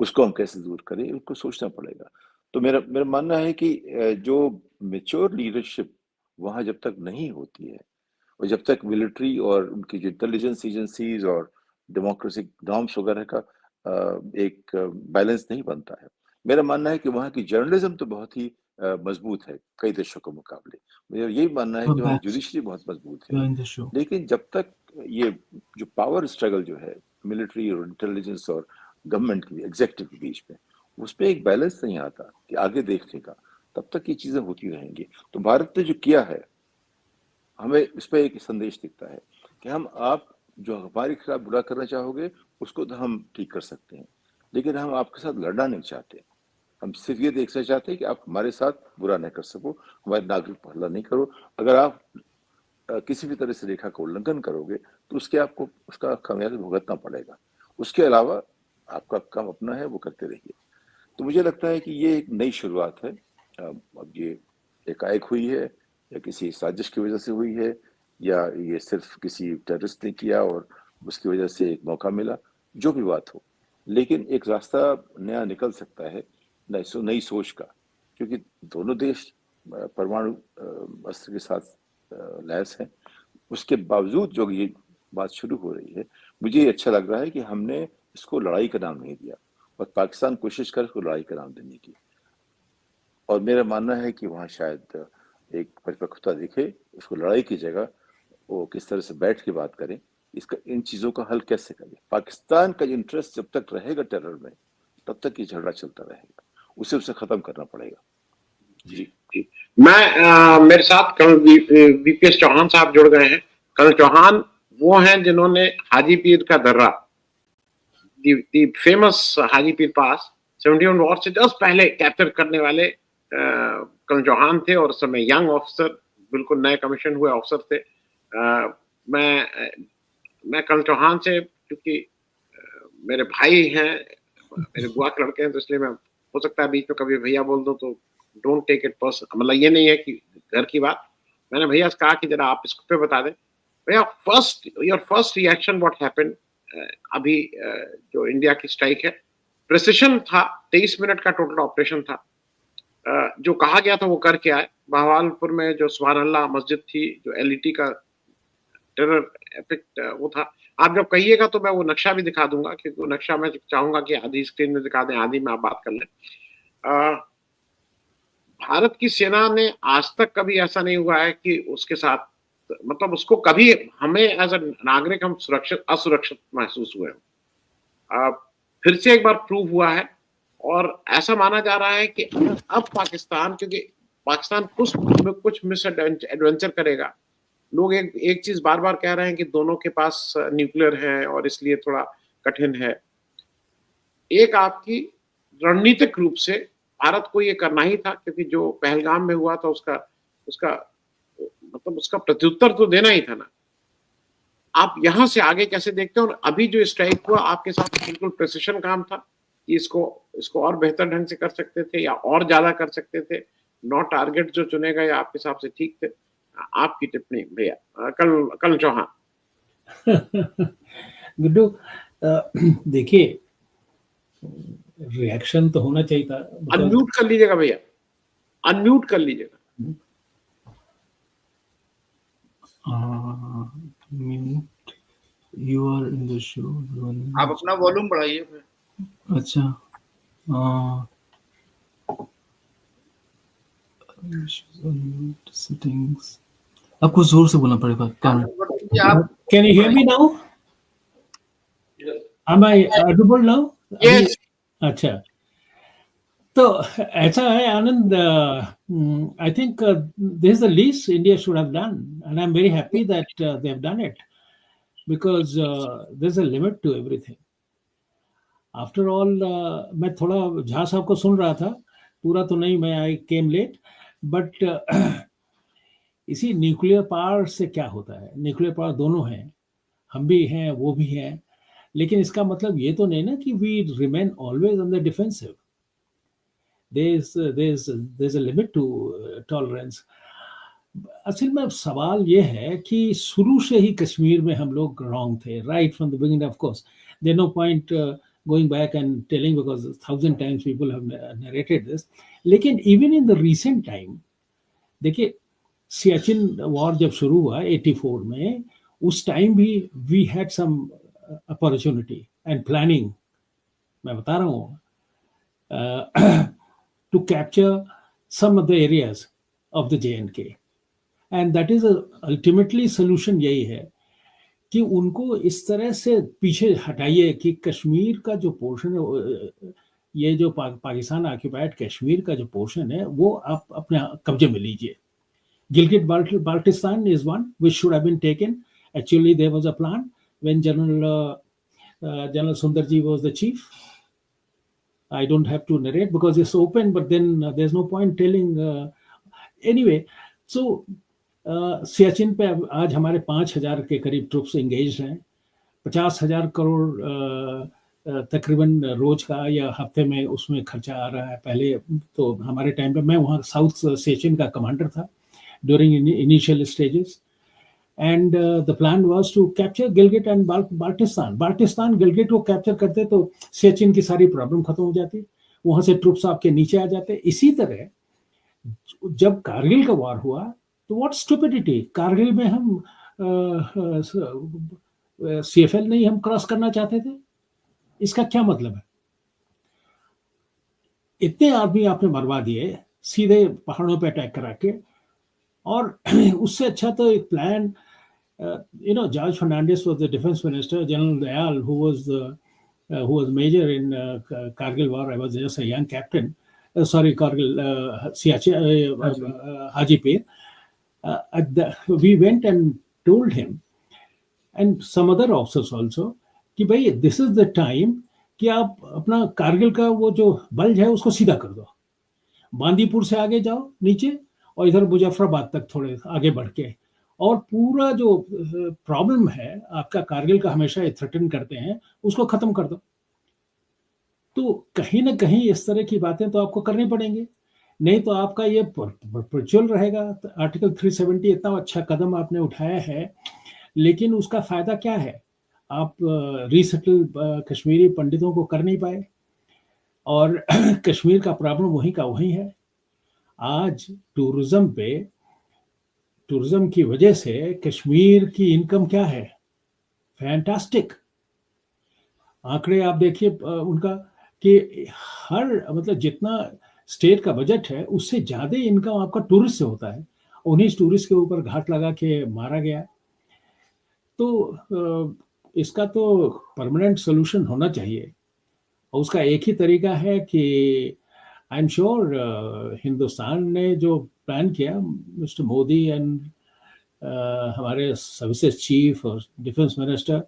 उसको हम कैसे दूर करें, उनको सोचना पड़ेगा। तो मेरा मेरा मानना है कि जो मेच्योर लीडरशिप वहां जब तक नहीं होती है, और जब तक मिलिट्री और उनकी जो इंटेलिजेंस एजेंसीज और डेमोक्रेटिक नॉर्म्स वगैरह का एक बैलेंस नहीं बनता है, मेरा मानना है कि वहाँ की जर्नलिज्म तो बहुत ही मजबूत है कई देशों के मुकाबले। मेरा यही मानना है कि वहाँ जुडिशरी बहुत मजबूत है। लेकिन जब तक ये जो पावर स्ट्रगल जो है मिलिट्री और इंटेलिजेंस और गवर्नमेंट की एग्जेक्टिव के बीच में, उसमें एक बैलेंस नहीं आता कि आगे देखने का, तब तक ये चीजें होती रहेंगी। तो भारत ने जो किया है, हमें इस पर एक संदेश दिखता है कि आप जो हमारे खिलाफ बुरा करना चाहोगे उसको तो हम ठीक कर सकते हैं, लेकिन हम आपके साथ लड़ना नहीं चाहते। हम सिर्फ ये देखना चाहते हैं कि आप हमारे साथ बुरा नहीं कर सको, हमारे नागरिक पर हमला नहीं करो। अगर आप किसी भी तरह से रेखा का उल्लंघन करोगे तो आपको उसका खामियाजा भुगतना पड़ेगा। उसके अलावा आपका काम अपना है, वो करते रहिए। तो मुझे लगता है कि ये एक नई शुरुआत है। अब ये एकाएक हुई है, या किसी साजिश की वजह से हुई है, या ये सिर्फ किसी टेररिस्ट ने किया और उसकी वजह से एक मौका मिला, जो भी बात हो, लेकिन एक रास्ता नया निकल सकता है नई सोच का, क्योंकि दोनों देश परमाणु अस्त्र के साथ लैस हैं। उसके बावजूद जो ये बात शुरू हो रही है, मुझे ये अच्छा लग रहा है कि हमने इसको लड़ाई का नाम नहीं दिया, और पाकिस्तान कोशिश कर इसको लड़ाई का नाम देने की। और मेरा मानना है कि वहाँ शायद एक परिपक्वता दिखे, उसको लड़ाई की जगह वो किस तरह से बैठ के बात करें, इसका इन चीजों का हल कैसे करें। पाकिस्तान का इंटरेस्ट जब तक रहेगा टेरर में, तब तक ये झगड़ा चलता रहेगा, उसे खत्म करना पड़ेगा। जी मैं मेरे साथ कर्नल वीपीएस चौहान साहब जुड़ गए हैं। कर्नल चौहान वो हैं जिन्होंने हाजी पीर का दर्रा the famous Hajipir Pass 71 war से जस्ट पहले कैप्चर करने वाले कर्नल चौहान थे, और उस समय यंग ऑफिसर, बिल्कुल नए कमीशन हुए ऑफिसर थे। मैं कर्नल चौहान से, क्योंकि मेरे भाई हैं, मेरे बुआ के लड़के हैं, तो इसलिए मैं, हो सकता है बीच में कभी भैया बोल दो तो डोंट टेक इट पर्सनल, मतलब ये नहीं है कि घर की बात। मैंने भैया से कहा कि जरा आप इसको पे बता दें भैया, your first reaction what happened. अभी जो इंडिया की स्ट्राइक है, प्रिसिशन था, 23 मिनट का टोटल ऑपरेशन था। जो कहा गया था वो करके आए। बहवालपुर में जो सुभान अल्लाह मस्जिद थी, जो एलईटी का टेरर इफेक्ट वो था। आप जब कहिएगा तो मैं वो नक्शा भी दिखा दूंगा, क्योंकि वो नक्शा मैं चाहूंगा कि आधी स्क्रीन में दिखा दें, आधी में आप बात कर लें। भारत की सेना ने आज तक कभी ऐसा नहीं हुआ है कि उसके साथ, मतलब उसको कभी हमें एज अ नागरिक हम असुरक्षित महसूस हुए। फिर से एक बार प्रूव हुआ है, और ऐसा माना जा रहा है कि अब पाकिस्तान, क्योंकि पाकिस्तान कुछ मिस एडवेंचर करेगा। लोग एक चीज बार बार कह रहे हैं कि दोनों के पास न्यूक्लियर है और इसलिए थोड़ा कठिन है। एक आपकी रणनीतिक रूप से भारत को ये करना ही था, क्योंकि जो पहलगाम में हुआ था उसका मतलब उसका प्रत्युत्तर तो देना ही था ना। आप यहां से आगे कैसे देखते हैं? और अभी जो स्ट्राइक हुआ आपके साथ बिल्कुल प्रिसिशन काम था कि इसको और बेहतर ढंग से कर सकते थे या और ज्यादा कर सकते थे। नौ टारगेट जो चुने गए आपके हिसाब से ठीक थे। आपकी टिप्पणी भैया, कल चौहान। गुड्डू, देखिए, रिएक्शन तो होना चाहिए था। अनम्यूट कर लीजिएगा भैया, अनम्यूट कर लीजिएगा। Mute, you are in the show. आप अपना वॉल्यूम बढ़ाइए। अच्छा, सेटिंग्स, आपको जोर से बोलना पड़ेगा। Can you hear me now? Am I audible now? Yes. अच्छा, तो ऐसा है आनंद, I think this is the least India should have done, and I'm very happy that they have done it, because there's a limit to everything. After all, मैं थोड़ा झा साहब को सुन रहा था, पूरा तो नहीं, मैं I came late, but इसी न्यूक्लियर पावर से क्या होता है? न्यूक्लियर पावर दोनों हैं, हम भी हैं, वो भी हैं, लेकिन इसका मतलब ये तो नहीं ना कि we remain always on the defensive. There's a limit to tolerance. असल में सवाल ये है कि शुरू से ही कश्मीर में हम लोग wrong थे, right from the beginning. Of course, there's no point going back and telling, because 1,000 times people have narrated this. लेकिन even in the recent time, देखिए, सियाचिन वॉर जब शुरू हुआ 84 में, उस टाइम भी we had some opportunity and planning, मैं बता रहा हूँ, to capture some of the areas of the J&K, and that is ultimately solution यही है कि उनको इस तरह से पीछे हटाइए कि कश्मीर का जो पोर्शन है, ये जो पाकिस्तान ऑक्युपाइड कश्मीर का जो पोर्शन है, वो आप अपने कब्जे में लीजिए। Gilgit Baltistan is one which should have been taken. Actually, there was a plan when General Sundarji was the chief. I don't have to narrate because it's open, but then there's no point telling. Anyway, so Siachen पे आज हमारे 5,000 के करीब troops engage हैं। 50,000 करोड़ तकरीबन रोज का या हफ्ते में उसमें खर्चा आ रहा है। पहले तो हमारे टाइम पे, मैं वहाँ साउथ सियाचिन का कमांडर था during initial stages, and the plan was to capture Gilgit and Baltistan. Gilgit को कैप्चर करते तो सियाचिन की सारी प्रॉब्लम खत्म हो जाती, वहां से ट्रूप्स आपके नीचे आ जाते। इसी तरह जब कारगिल का वॉर हुआ तो व्हाट स्टुपिडिटी, कारगिल में हम CFL नहीं हम क्रॉस करना चाहते थे, इसका क्या मतलब है? इतने आदमी आपने मरवा दिए सीधे पहाड़ों पे अटैक करा के, और उससे अच्छा तो एक plan, George Fernandez was the defense minister, General Dayal, who was major in Kargil war. I was just a young captain. Kargil, Siachen, Hajipir. We went and told him, and some other officers also, कि भाई this is the time कि आप अपना कारगिल का वो जो bulge है उसको सीधा कर दो, बांदीपुर से आगे जाओ नीचे और इधर मुजफ्फराबाद तक थोड़े आगे बढ़ के, और पूरा जो प्रॉब्लम है आपका कारगिल का, हमेशा ये थ्रेटन करते हैं, उसको खत्म कर दो। तो कहीं ना कहीं इस तरह की बातें तो आपको करनी पड़ेंगी, नहीं तो आपका ये परचुअल रहेगा। तो आर्टिकल 370 इतना अच्छा कदम आपने उठाया है, लेकिन उसका फायदा क्या है? आप रीसेटल कश्मीरी पंडितों को कर नहीं पाए, और कश्मीर का प्रॉब्लम वहीं का वहीं है। आज टूरिज्म की वजह से कश्मीर की इनकम क्या है? फैंटास्टिक। आंकड़े आप देखिए उनका, कि हर मतलब जितना स्टेट का बजट है उससे ज्यादा इनकम आपका टूरिस्ट से होता है। उन्हीं टूरिस्ट के ऊपर घाट लगा के मारा गया। तो इसका तो परमानेंट सोल्यूशन होना चाहिए, और उसका एक ही तरीका है कि आई एम श्योर हिंदुस्तान ने जो प्लान किया, मिस्टर मोदी एंड हमारे सर्विसेज चीफ और defence minister,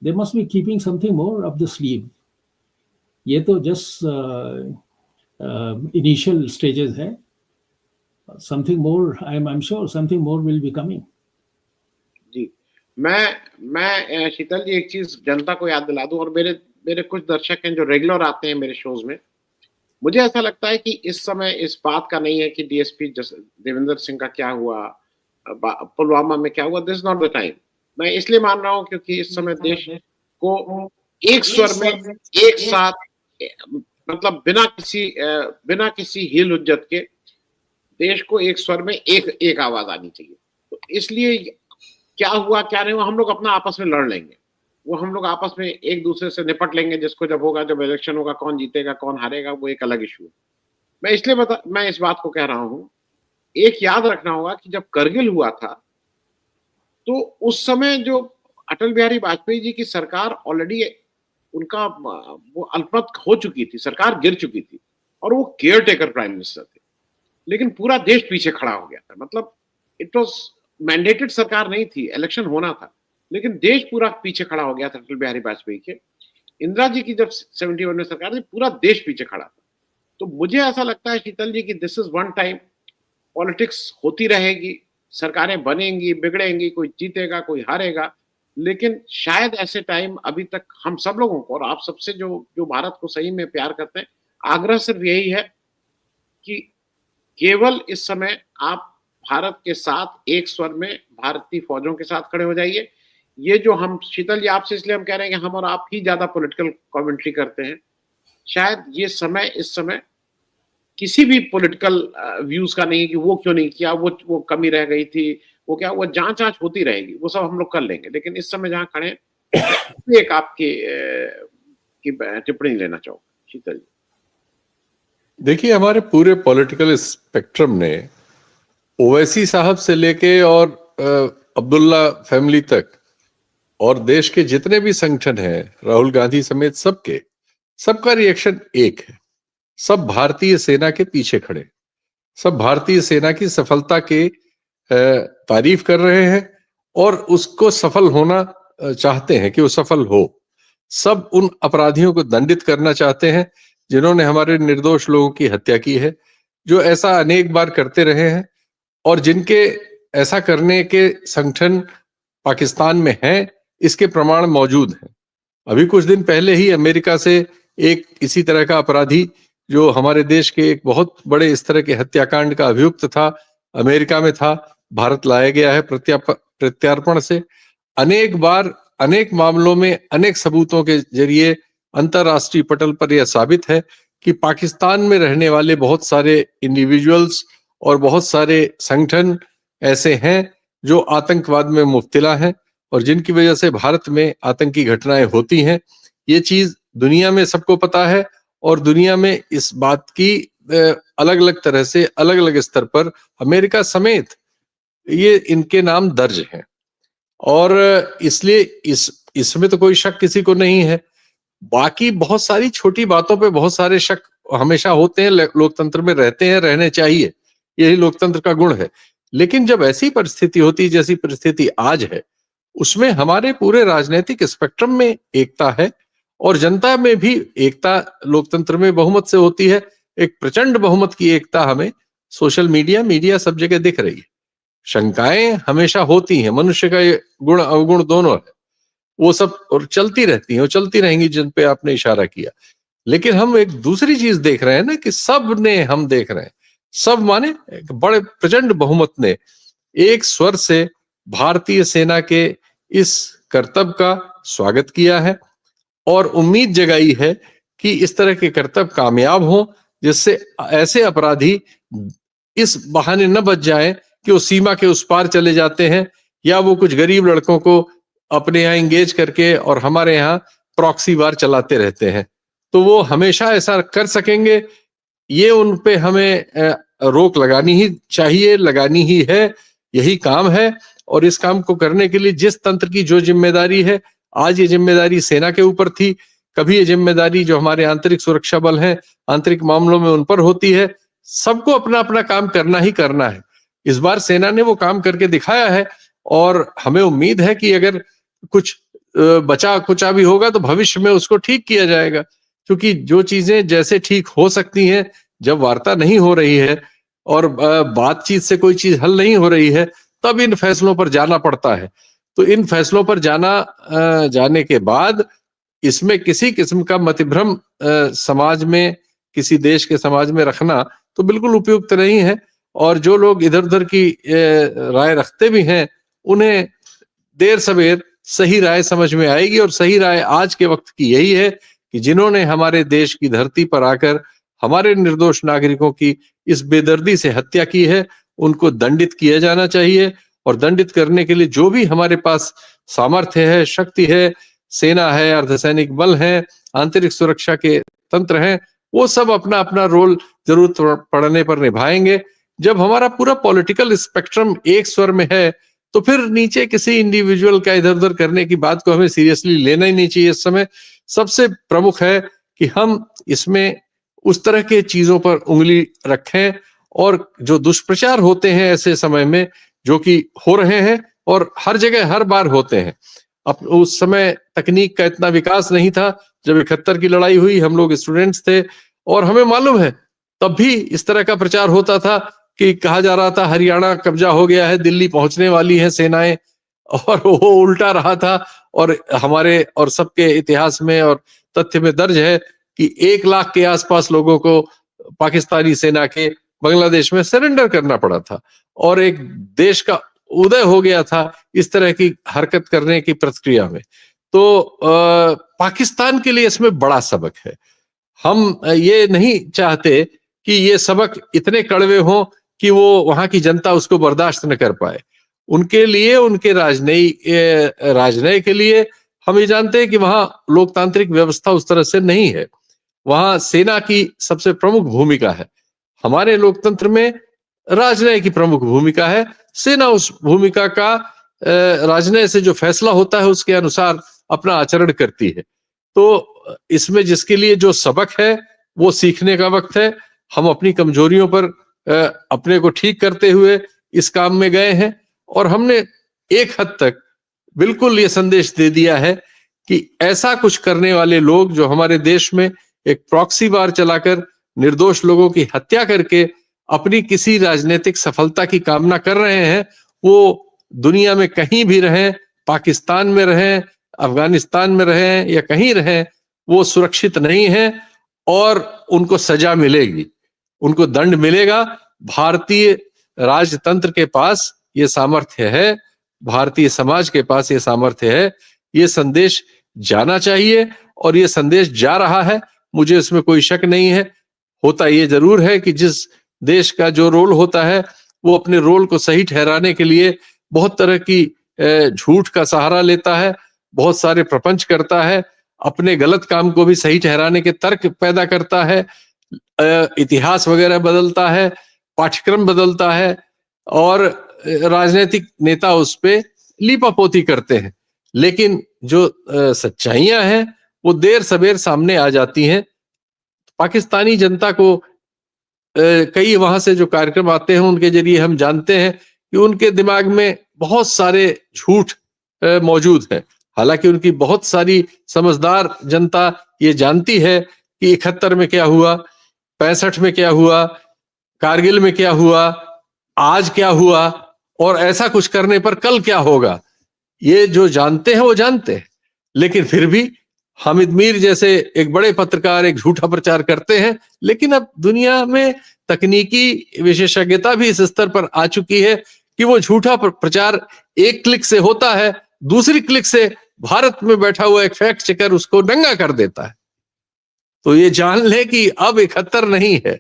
they must be keeping something more up the sleeve. ये तो जस्ट इनिशियल स्टेजेस है, something more, I am sure something more will be coming. जी, मैं शीतल जी एक चीज जनता को याद दिला दूं, और मेरे कुछ दर्शक हैं जो रेगुलर आते हैं मेरे शोज में। मुझे ऐसा लगता है कि इस समय इस बात का नहीं है कि डीएसपी देवेंद्र सिंह का क्या हुआ, पुलवामा में क्या हुआ, दिस नॉट द टाइम। मैं इसलिए मान रहा हूं क्योंकि इस समय देश को एक स्वर में एक साथ, मतलब बिना किसी हील हुज्जत के देश को एक स्वर में एक आवाज आनी चाहिए। तो इसलिए क्या हुआ क्या नहीं हुआ हम लोग अपना आपस में लड़ लेंगे, वो हम लोग आपस में एक दूसरे से निपट लेंगे, जिसको जब होगा, जब इलेक्शन होगा, कौन जीतेगा कौन हारेगा वो एक अलग इशू है। मैं इस बात को कह रहा हूं, एक याद रखना होगा कि जब करगिल हुआ था तो उस समय जो अटल बिहारी वाजपेयी जी की सरकार ऑलरेडी उनका वो अल्पमत हो चुकी थी, सरकार गिर चुकी थी, और वो केयर टेकर प्राइम मिनिस्टर थे, लेकिन पूरा देश पीछे खड़ा हो गया था। मतलब इट वॉज मैंडेटेड सरकार नहीं थी, इलेक्शन होना था, लेकिन देश पूरा पीछे खड़ा हो गया था अटल बिहारी वाजपेयी के। इंदिरा जी की जब 71 में सरकार थी, पूरा देश पीछे खड़ा था। तो मुझे ऐसा लगता है शीतल जी कि this is one time, politics होती रहेगी, सरकारें बनेंगी बिगड़ेंगी, कोई जीतेगा कोई हारेगा, लेकिन शायद ऐसे टाइम अभी तक हम सब लोगों को, और आप सबसे जो भारत को सही में प्यार करते हैं, आग्रह सिर्फ यही है कि केवल इस समय आप भारत के साथ एक स्वर में भारतीय फौजों के साथ खड़े हो जाइए। ये जो हम शीतल जी आपसे इसलिए हम कह रहे हैं कि हम और आप ही ज्यादा पॉलिटिकल कमेंट्री करते हैं, शायद ये समय इस समय किसी भी पॉलिटिकल व्यूज का नहीं कि वो क्यों नहीं किया, वो कमी रह गई थी, वो क्या, वो जांच होती रहेगी, वो सब हम लोग कर लेंगे। लेकिन इस समय जहां खड़े एक आपकी टिप्पणी लेना चाहूंगा शीतल जी। देखिए, हमारे पूरे पॉलिटिकल स्पेक्ट्रम ने ओवैसी साहब से लेके और अब्दुल्ला फैमिली तक, और देश के जितने भी संगठन हैं, राहुल गांधी समेत सबका रिएक्शन एक है। सब भारतीय सेना के पीछे खड़े, सब भारतीय सेना की सफलता के तारीफ कर रहे हैं और उसको सफल होना चाहते हैं कि वो सफल हो। सब उन अपराधियों को दंडित करना चाहते हैं जिन्होंने हमारे निर्दोष लोगों की हत्या की है, जो ऐसा अनेक बार करते रहे हैं, और जिनके ऐसा करने के संगठन पाकिस्तान में हैं, इसके प्रमाण मौजूद हैं। अभी कुछ दिन पहले ही अमेरिका से एक इसी तरह का अपराधी, जो हमारे देश के एक बहुत बड़े इस तरह के हत्याकांड का अभियुक्त था, अमेरिका में था, भारत लाया गया है प्रत्यार्पण से। अनेक बार अनेक मामलों में अनेक सबूतों के जरिए अंतरराष्ट्रीय पटल पर यह साबित है कि पाकिस्तान में रहने वाले बहुत सारे इंडिविजुअल्स और बहुत सारे संगठन ऐसे हैं जो आतंकवाद में मुब्तला हैं, और जिनकी वजह से भारत में आतंकी घटनाएं होती हैं। ये चीज दुनिया में सबको पता है, और दुनिया में इस बात की अलग अलग तरह से अलग अलग स्तर पर अमेरिका समेत ये इनके नाम दर्ज हैं, और इसलिए इसमें तो कोई शक किसी को नहीं है। बाकी बहुत सारी छोटी बातों पे बहुत सारे शक हमेशा होते हैं, लोकतंत्र में रहते हैं, रहने चाहिए, यही लोकतंत्र का गुण है। लेकिन जब ऐसी परिस्थिति होती जैसी परिस्थिति आज है, उसमें हमारे पूरे राजनीतिक स्पेक्ट्रम में एकता है, और जनता में भी एकता लोकतंत्र में बहुमत से होती है। एक प्रचंड बहुमत की एकता हमें सोशल मीडिया सब जगह दिख रही है। शंकाएं हमेशा होती हैं, मनुष्य का ये गुण अवगुण दोनों है, वो सब और चलती रहती हैं और चलती रहेंगी, जिन पे आपने इशारा किया। लेकिन हम एक दूसरी चीज देख रहे हैं ना, कि हम देख रहे हैं, सब माने एक बड़े प्रचंड बहुमत ने एक स्वर से भारतीय सेना के इस कर्तव्य का स्वागत किया है और उम्मीद जगाई है कि इस तरह के कर्तव्य कामयाब हों, जिससे ऐसे अपराधी इस बहाने न बच जाएं कि वो सीमा के उस पार चले जाते हैं, या वो कुछ गरीब लड़कों को अपने यहाँ इंगेज करके और हमारे यहाँ प्रॉक्सी वार चलाते रहते हैं। तो वो हमेशा ऐसा कर सकेंगे, ये उन पे हमें रोक लगानी ही चाहिए, लगानी ही है, यही काम है। और इस काम को करने के लिए जिस तंत्र की जो जिम्मेदारी है, आज ये जिम्मेदारी सेना के ऊपर थी, कभी ये जिम्मेदारी जो हमारे आंतरिक सुरक्षा बल हैं, आंतरिक मामलों में उन पर होती है। सबको अपना अपना काम करना ही करना है। इस बार सेना ने वो काम करके दिखाया है और हमें उम्मीद है कि अगर कुछ बचा कुचा भी होगा तो भविष्य में उसको ठीक किया जाएगा, क्योंकि जो चीजें जैसे ठीक हो सकती हैं, जब वार्ता नहीं हो रही है और बातचीत से कोई चीज हल नहीं हो रही है, तब इन फैसलों पर जाना पड़ता है। तो इन फैसलों पर जाने के बाद इसमें किसी किस्म का मतिभ्रम समाज में, किसी देश के समाज में रखना तो बिल्कुल उपयुक्त नहीं है। और जो लोग इधर उधर की राय रखते भी हैं, उन्हें देर सवेर सही राय समझ में आएगी। और सही राय आज के वक्त की यही है कि जिन्होंने हमारे देश की धरती पर आकर हमारे निर्दोष नागरिकों की इस बेदर्दी से हत्या की है, उनको दंडित किया जाना चाहिए। और दंडित करने के लिए जो भी हमारे पास सामर्थ्य है, शक्ति है, सेना है, अर्धसैनिक बल है, आंतरिक सुरक्षा के तंत्र हैं, वो सब अपना अपना रोल जरूरत पड़ने पर निभाएंगे। जब हमारा पूरा पॉलिटिकल स्पेक्ट्रम एक स्वर में है, तो फिर नीचे किसी इंडिविजुअल का इधर उधर करने की बात को हमें सीरियसली लेना ही नहीं चाहिए। इस समय सबसे प्रमुख है कि हम इसमें उस तरह के चीजों पर उंगली रखें, और जो दुष्प्रचार होते हैं ऐसे समय में, जो कि हो रहे हैं और हर जगह हर बार होते हैं। अब उस समय तकनीक का इतना विकास नहीं था, जब 71 की लड़ाई हुई, हम लोग स्टूडेंट्स थे और हमें मालूम है तब भी इस तरह का प्रचार होता था कि कहा जा रहा था हरियाणा कब्जा हो गया है, दिल्ली पहुंचने वाली है सेनाएं, और वो उल्टा रहा था। और हमारे और सबके इतिहास में और तथ्य में दर्ज है कि 1 लाख के आसपास लोगों को पाकिस्तानी सेना के बांग्लादेश में सरेंडर करना पड़ा था, और एक देश का उदय हो गया था इस तरह की हरकत करने की प्रतिक्रिया में। तो पाकिस्तान के लिए इसमें बड़ा सबक है। हम ये नहीं चाहते कि ये सबक इतने कड़वे हों कि वो वहां की जनता उसको बर्दाश्त न कर पाए। उनके लिए, उनके राजनय के लिए हम ये जानते हैं कि वहां लोकतांत्रिक व्यवस्था उस तरह से नहीं है। वहां सेना की सबसे प्रमुख भूमिका है। हमारे लोकतंत्र में राजनय की प्रमुख भूमिका है। सेना उस भूमिका का राजनय से जो फैसला होता है उसके अनुसार अपना आचरण करती है। तो इसमें जिसके लिए जो सबक है वो सीखने का वक्त है। हम अपनी कमजोरियों पर अपने को ठीक करते हुए इस काम में गए हैं, और हमने एक हद तक बिल्कुल ये संदेश दे दिया है कि ऐसा कुछ करने वाले लोग जो हमारे देश में एक प्रॉक्सी वार चलाकर निर्दोष लोगों की हत्या करके अपनी किसी राजनीतिक सफलता की कामना कर रहे हैं, वो दुनिया में कहीं भी रहें, पाकिस्तान में रहें, अफगानिस्तान में रहें या कहीं रहें, वो सुरक्षित नहीं है और उनको सजा मिलेगी, उनको दंड मिलेगा। भारतीय राजतंत्र के पास ये सामर्थ्य है, भारतीय समाज के पास ये सामर्थ्य है। ये संदेश जाना चाहिए और ये संदेश जा रहा है, मुझे इसमें कोई शक नहीं है। होता ये जरूर है कि जिस देश का जो रोल होता है वो अपने रोल को सही ठहराने के लिए बहुत तरह की झूठ का सहारा लेता है, बहुत सारे प्रपंच करता है, अपने गलत काम को भी सही ठहराने के तर्क पैदा करता है, इतिहास वगैरह बदलता है, पाठ्यक्रम बदलता है, और राजनीतिक नेता उस पे लीपापोती करते हैं। लेकिन जो सच्चाइयां हैं वो देर सवेर सामने आ जाती हैं। पाकिस्तानी जनता को कई वहां से जो कार्यक्रम आते हैं उनके जरिए हम जानते हैं कि उनके दिमाग में बहुत सारे झूठ मौजूद हैं। हालांकि उनकी बहुत सारी समझदार जनता ये जानती है कि 71 में क्या हुआ, 65 में क्या हुआ, कारगिल में क्या हुआ, आज क्या हुआ, और ऐसा कुछ करने पर कल क्या होगा। ये जो जानते हैं वो जानते हैं, लेकिन फिर भी हामिद मीर जैसे एक बड़े पत्रकार एक झूठा प्रचार करते हैं। लेकिन अब दुनिया में तकनीकी विशेषज्ञता भी इस स्तर पर आ चुकी है कि वो झूठा प्रचार एक क्लिक से होता है, दूसरी क्लिक से भारत में बैठा हुआ एक फैक्ट चेकर उसको नंगा कर देता है। तो ये जान ले कि अब 71 नहीं है,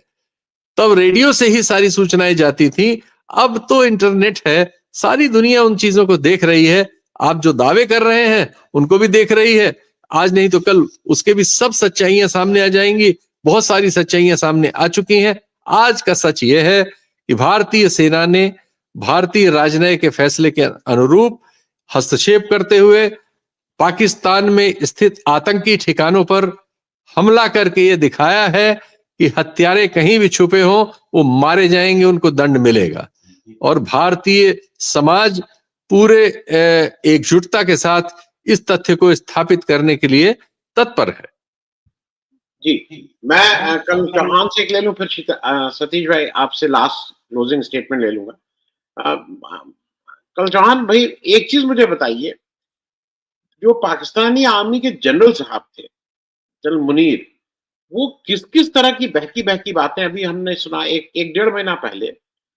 तब रेडियो से ही सारी सूचनाएं जाती थी, अब तो इंटरनेट है, सारी दुनिया उन चीजों को देख रही है। आप जो दावे कर रहे हैं उनको भी देख रही है, आज नहीं तो कल उसके भी सब सच्चाइयां सामने आ जाएंगी। बहुत सारी सच्चाइयां सामने आ चुकी हैं। आज का सच यह है कि भारतीय सेना ने भारतीय राजनयिक के फैसले के अनुरूप हस्तक्षेप करते हुए पाकिस्तान में स्थित आतंकी ठिकानों पर हमला करके ये दिखाया है कि हत्यारे कहीं भी छुपे हों वो मारे जाएंगे, उनको दंड मिलेगा। और भारतीय समाज पूरे एकजुटता के साथ इस तथ्य को स्थापित करने के लिए तत्पर है। जी, मैं कल चौहान से एक ले लूं, फिर सतीश भाई आपसे लास्ट क्लोजिंग स्टेटमेंट ले लूंगा। कल चौहान भाई एक चीज मुझे बताइए, जो पाकिस्तानी आर्मी के जनरल साहब थे, जनरल मुनीर, वो किस किस तरह की बहकी बहकी बातें अभी हमने सुना। एक डेढ़ महीना पहले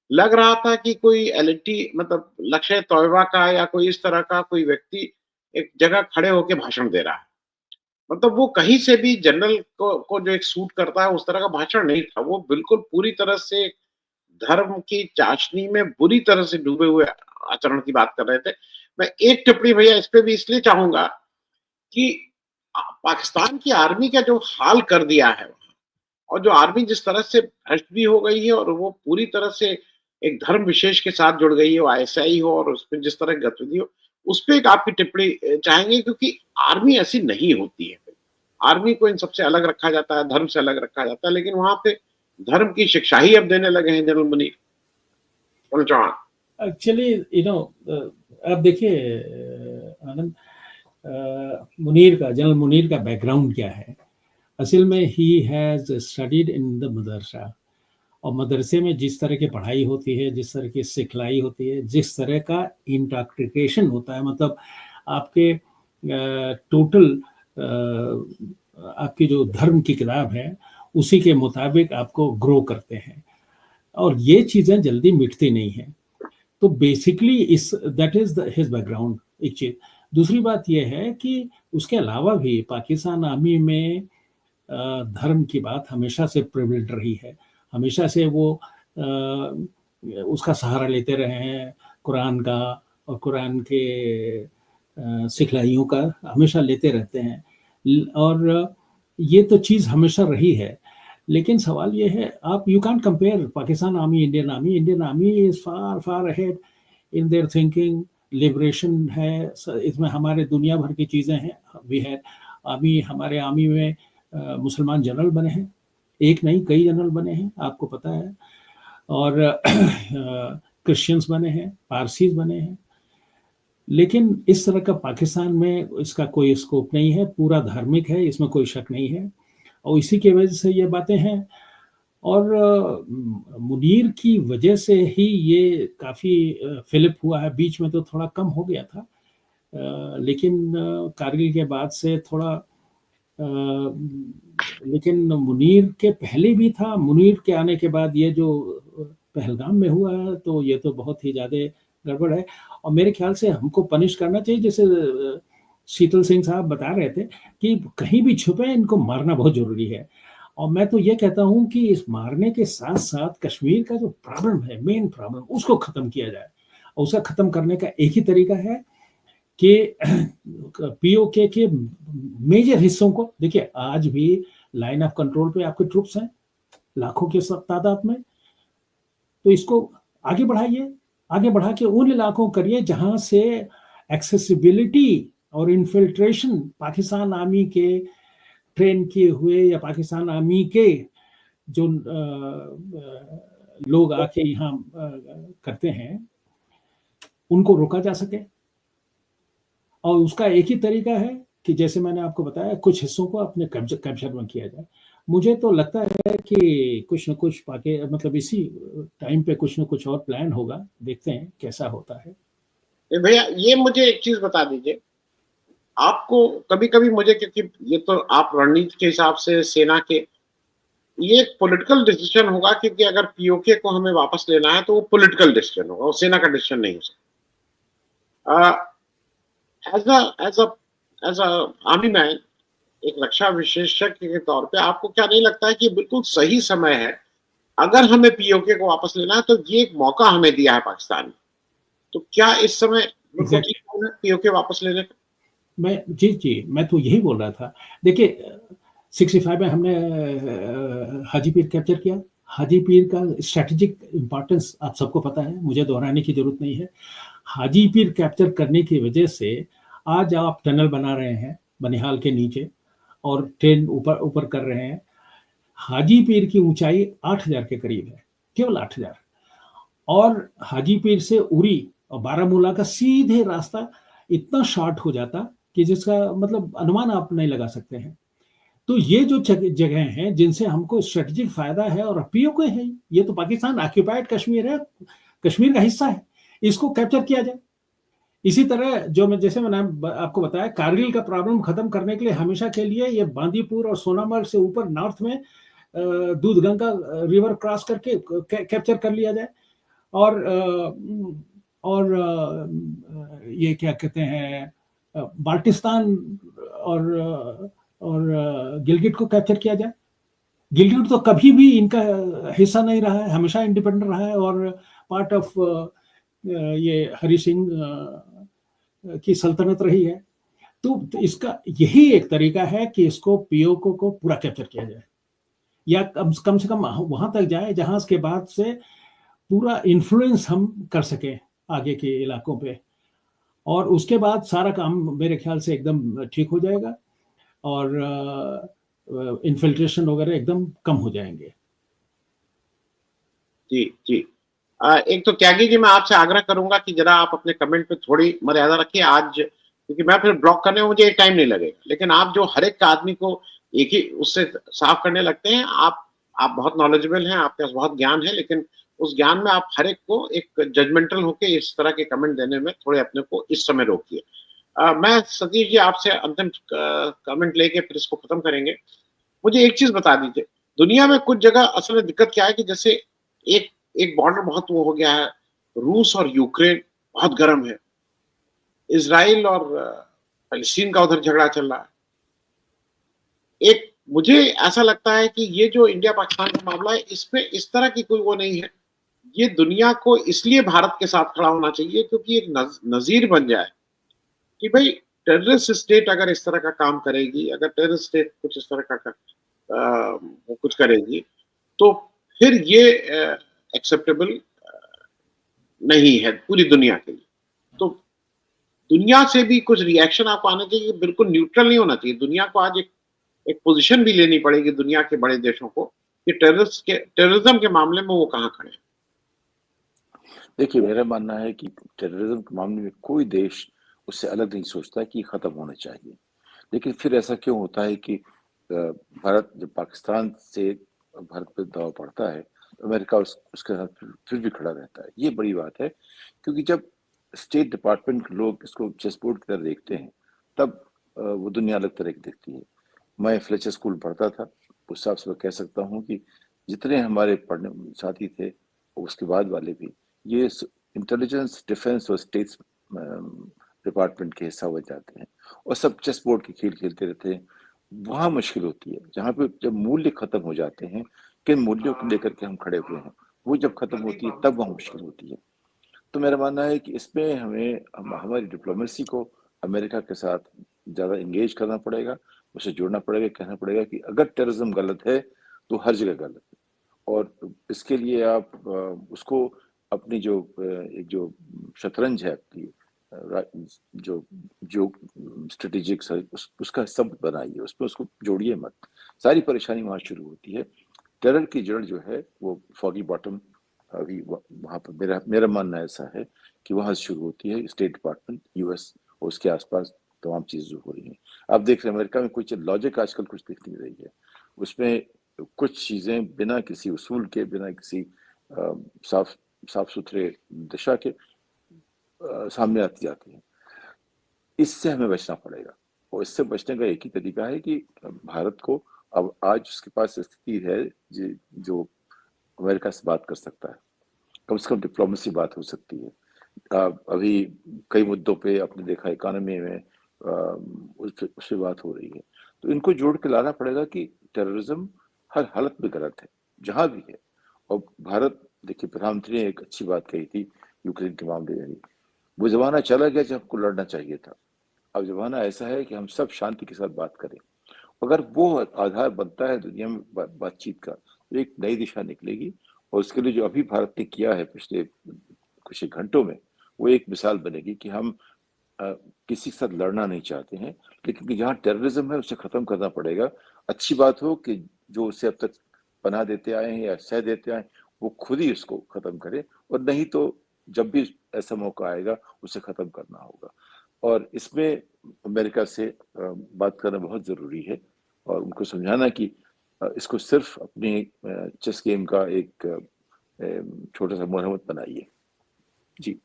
लग रहा था कि कोई एलटी मतलब लश्कर तौयबा का या कोई इस तरह का कोई व्यक्ति एक जगह खड़े होकर भाषण दे रहा है। मतलब वो कहीं से भी जनरल को जो एक सूट करता है उस तरह का भाषण नहीं था। वो बिल्कुल पूरी तरह से धर्म की चाशनी में बुरी तरह से डूबे हुए आचरण की बात कर रहे थे। मैं एक टिप्पणी भैया इस पे भी इसलिए चाहूंगा कि पाकिस्तान की आर्मी का जो हाल कर दिया है और जो आर्मी जिस तरह से भ्रष्ट भी हो गई है और वो पूरी तरह से एक धर्म विशेष के साथ जुड़ गई है, वो आईएसआई हो और उसमें जिस तरह की गतिविधि हो, उस पर एक आपकी टिप्पणी चाहेंगे, क्योंकि आर्मी ऐसी नहीं होती है। आर्मी को इन सबसे अलग रखा जाता है, धर्म से अलग रखा जाता है, लेकिन वहां पे धर्म की शिक्षा ही अब देने लगे हैं जनरल मुनीर। चौहान एक्चुअली आप देखिए आनंद, मुनीर का, जनरल मुनीर का बैकग्राउंड क्या है। असल में ही has studied in the madrasa, और मदरसे में जिस तरह की पढ़ाई होती है, जिस तरह की सिखलाई होती है, जिस तरह का इंटरप्रिटेशन होता है, मतलब आपके टोटल आपकी जो धर्म की किताब है उसी के मुताबिक आपको ग्रो करते हैं, और ये चीज़ें जल्दी मिटती नहीं हैं। तो बेसिकली इस दैट इज हिज बैकग्राउंड, एक चीज। दूसरी बात यह है कि उसके अलावा भी पाकिस्तान आर्मी में धर्म की बात हमेशा से प्रिविलेज रही है। हमेशा से वो उसका सहारा लेते रहे हैं, कुरान का और कुरान के सिखलाइयों का हमेशा लेते रहते हैं, और ये तो चीज़ हमेशा रही है। लेकिन सवाल ये है, आप you can compare Pakistan army, Indian army. Indian army is far far ahead in their thinking. Liberation है इसमें, हमारे दुनिया भर की चीज़ें हैं। वी है आर्मी, हमारे आर्मी में मुसलमान जनरल बने हैं, एक नहीं कई जनरल बने हैं, आपको पता है, और क्रिश्चियंस बने हैं, पारसीज बने हैं। लेकिन इस तरह का पाकिस्तान में इसका कोई स्कोप नहीं है, पूरा धार्मिक है, इसमें कोई शक नहीं है, और इसी की वजह से ये बातें हैं। और मुनीर की वजह से ही ये काफ़ी फिलिप हुआ है। बीच में तो थोड़ा कम हो गया था, लेकिन कारगिल के बाद से थोड़ा, लेकिन मुनीर के पहले भी था। मुनीर के आने के बाद ये जो पहलगाम में हुआ है, तो ये तो बहुत ही ज़्यादा गड़बड़ है, और मेरे ख्याल से हमको पनिश करना चाहिए। जैसे शीतल सिंह साहब बता रहे थे कि कहीं भी छुपे इनको मारना बहुत जरूरी है, और मैं तो ये कहता हूं कि इस मारने के साथ साथ कश्मीर का जो प्रॉब्लम है, मेन प्रॉब्लम, उसको खत्म किया जाए। और उसका खत्म करने का एक ही तरीका है कि पीओके के मेजर हिस्सों को देखिए, आज भी लाइन ऑफ कंट्रोल पे आपके ट्रूप्स हैं लाखों के तादाद में, तो इसको आगे बढ़ाइए, आगे बढ़ा के उन इलाकों करिए जहां से एक्सेसिबिलिटी और इन्फिल्ट्रेशन पाकिस्तान आर्मी के ट्रेन किए हुए या पाकिस्तान आर्मी के जो लोग आके यहाँ करते हैं, उनको रोका जा सके। और उसका एक ही तरीका है कि जैसे मैंने आपको बताया, कुछ हिस्सों को अपने कैप्चर में किया जाए। मुझे तो लगता है कि कुछ न कुछ पाके मतलब इसी टाइम पे कुछ न कुछ और प्लान होगा, देखते हैं कैसा होता है। भैया ये मुझे एक चीज बता दीजिए, आपको कभी कभी मुझे, क्योंकि ये तो आप रणनीति के हिसाब से सेना के, ये एक पॉलिटिकल डिसीजन होगा, क्योंकि अगर पीओके को हमें वापस लेना है तो वो पॉलिटिकल डिसीजन होगा, वो सेना का डिसीजन नहीं हो सकता। एज अ आर्मी मैन, एक रक्षा विशेषज्ञ के तौर पे आपको क्या नहीं लगता है कि बिल्कुल सही समय है, अगर हमें पीओके को वापस लेना है तो ये एक मौका हमें दिया है पाकिस्तान ने, तो क्या इस समय बिल्कुल ठीक है पीओके वापस लेने का? मैं तो यही बोल रहा था। देखिए 65 में हमने हाजी पीर कैप्चर किया। हाजी पीर का स्ट्रेटेजिक इंपॉर्टेंस आप सबको पता है, मुझे दोहराने की जरूरत नहीं है। हाजी पीर कैप्चर करने की वजह से आज आप टनल बना रहे हैं बनिहाल के नीचे और ट्रेन ऊपर ऊपर कर रहे हैं। हाजी पीर की ऊंचाई 8000 के करीब है, केवल 8000। और हाजी पीर से उरी और बारामूला का सीधे रास्ता इतना शॉर्ट हो जाता कि जिसका मतलब अनुमान आप नहीं लगा सकते हैं। तो ये जो जगह हैं जिनसे हमको स्ट्रेटेजिक फायदा है, और पीओके है, ये तो पाकिस्तान ऑक्यूपाइड कश्मीर है, कश्मीर का हिस्सा है, इसको कैप्चर किया जाए। इसी तरह जो मैं जैसे मैंने आपको बताया, कारगिल का प्रॉब्लम खत्म करने के लिए हमेशा के लिए ये बांदीपुर और सोनामर्ग से ऊपर नॉर्थ में दूधगंगा रिवर क्रॉस करके कैप्चर कर लिया जाए। और ये क्या कहते हैं, बाल्टिस्तान और गिलगिट को कैप्चर किया जाए। गिलगिट तो कभी भी इनका हिस्सा नहीं रहा है, हमेशा इंडिपेंडेंट रहा है और पार्ट ऑफ ये हरि सिंह की सल्तनत रही है। तो इसका यही एक तरीका है कि इसको पीओके को पूरा कैप्चर किया जाए, या कम से कम वहां तक जाए जहां के बाद से पूरा इन्फ्लुएंस हम कर सके आगे के इलाकों पे, और उसके बाद सारा काम मेरे ख्याल से एकदम ठीक हो जाएगा और इन्फिल्ट्रेशन वगैरह एकदम कम हो जाएंगे। जी जी। एक तो त्यागी जी, मैं आपसे आग्रह करूंगा कि जरा आप अपने कमेंट पे थोड़ी मर्यादा रखिए आज, क्योंकि मैं फिर ब्लॉक करने में मुझे एक टाइम नहीं लगेगा, लेकिन आप जो हर एक आदमी को एक ही उससे साफ करने लगते हैं, आप बहुत नॉलेजेबल हैं, आपके पास बहुत ज्ञान है, लेकिन उस ज्ञान में आप हर एक को एक जजमेंटल होके इस तरह के कमेंट देने में थोड़े अपने को इस समय रोकिए। मैं सतीश जी आपसे अंतिम कमेंट लेके फिर इसको खत्म करेंगे। मुझे एक चीज बता दीजिए, दुनिया में कुछ जगह असल में दिक्कत क्या है कि जैसे एक एक बॉर्डर बहुत वो हो गया है, रूस और यूक्रेन बहुत गर्म है, इसराइल और फलस्तीन का उधर झगड़ा चल रहा है। एक मुझे ऐसा लगता है कि ये जो इंडिया पाकिस्तान का मामला है, इसमें इस तरह की कोई वो नहीं है, ये दुनिया को इसलिए भारत के साथ खड़ा होना चाहिए क्योंकि एक नजीर बन जाए कि भाई टेररिस्ट स्टेट अगर इस तरह का काम करेगी, अगर टेररिस्ट स्टेट कुछ इस तरह का वो कुछ करेगी, तो फिर ये एक्सेप्टेबल नहीं है पूरी दुनिया के लिए। तो दुनिया से भी कुछ रिएक्शन आपको आना चाहिए, बिल्कुल न्यूट्रल नहीं होना चाहिए। दुनिया को आज एक पोजीशन भी लेनी पड़ेगी दुनिया के बड़े देशों को कि टेररिज्म के मामले में वो कहाँ खड़े हैं। देखिए, मेरा मानना है कि टेररिज्म के मामले में कोई देश उससे अलग नहीं सोचता कि खत्म होना चाहिए, लेकिन फिर ऐसा क्यों होता है कि भारत जब पाकिस्तान से भारत पर दबाव पड़ता है तो अमेरिका उसके साथ फिर भी खड़ा रहता है। ये बड़ी बात है, क्योंकि जब स्टेट डिपार्टमेंट के लोग इसको चेस बोर्ड की तरह देखते हैं तब वो दुनिया अलग तरह की दिखती है। मैं फ्लेचर स्कूल पढ़ता था, उस हिसाब से मैं कह सकता हूँ कि जितने हमारे पढ़ने साथी थे उसके बाद वाले भी ये इंटेलिजेंस, डिफेंस और स्टेट्स डिपार्टमेंट के हिस्सा बन जाते हैं और सब चेस बोर्ड के खेल खेलते रहते हैं। वहाँ मुश्किल होती है जहाँ पे जब मूल्य खत्म हो जाते हैं, किन मूल्यों को लेकर के हम खड़े हुए हैं, वो जब खत्म होती है तब वहाँ मुश्किल होती है। तो मेरा मानना है कि इसमें हमारी डिप्लोमेसी को अमेरिका के साथ ज़्यादा इंगेज करना पड़ेगा, उसे जोड़ना पड़ेगा, कहना पड़ेगा कि अगर टेररिज्म गलत है तो हर जगह गलत है, और इसके लिए आप उसको अपनी जो शतरंज है आपकी जो जो स्ट्रेटेजिक उसका हिस्सा बनाइए, उसमें उसको जोड़िए मत। सारी परेशानी वहाँ शुरू होती है। टेरर की जड़ जो है वो फॉगी बॉटम, अभी वहाँ पर मेरा मानना ऐसा है कि वहाँ से शुरू होती है। स्टेट डिपार्टमेंट, यूएस उसके आसपास तमाम चीजें हो रही हैं। अब देख रहे हैं अमेरिका में कुछ लॉजिक आजकल कुछ दिख नहीं रही है, उसमें कुछ चीजें बिना किसी उसूल के, बिना किसी साफ साफ सुथरे दिशा के सामने आती जाती है। इससे हमें बचना पड़ेगा, और इससे बचने का एक ही तरीका है कि भारत को अब आज उसके पास स्थिति है जो अमेरिका से बात कर सकता है, कम से कम डिप्लोमेसी बात हो सकती है। अभी कई मुद्दों पे आपने देखा इकोनॉमी में उस पे बात हो रही है, तो इनको जोड़ के लाना पड़ेगा कि टेररिज्म हर हालत में गलत है जहां भी है। और भारत, देखिए प्रधानमंत्री ने एक अच्छी बात कही थी यूक्रेन के मामले में, वो जमाना चला गया जब हमको लड़ना चाहिए था। अब जमाना ऐसा है कि हम सब शांति के साथ बात करें। अगर वो आधार बनता है दुनिया में बातचीत का, तो एक नई दिशा निकलेगी। और उसके लिए जो अभी भारत ने किया है पिछले कुछ घंटों में, वो एक मिसाल बनेगी कि हम किसी के साथ लड़ना नहीं चाहते हैं, लेकिन जहाँ टेररिज्म है उसे खत्म करना पड़ेगा। अच्छी बात हो कि जो उसे अब तक पनाह देते आए हैं या सह देते आए, वो खुद ही उसको खत्म करे, और नहीं तो जब भी ऐसा मौका आएगा उसे खत्म करना होगा। और इसमें अमेरिका से बात करना बहुत जरूरी है, और उनको समझाना कि इसको सिर्फ अपनी चेस गेम का एक छोटा सा मोड़ मत बनाइए। जी,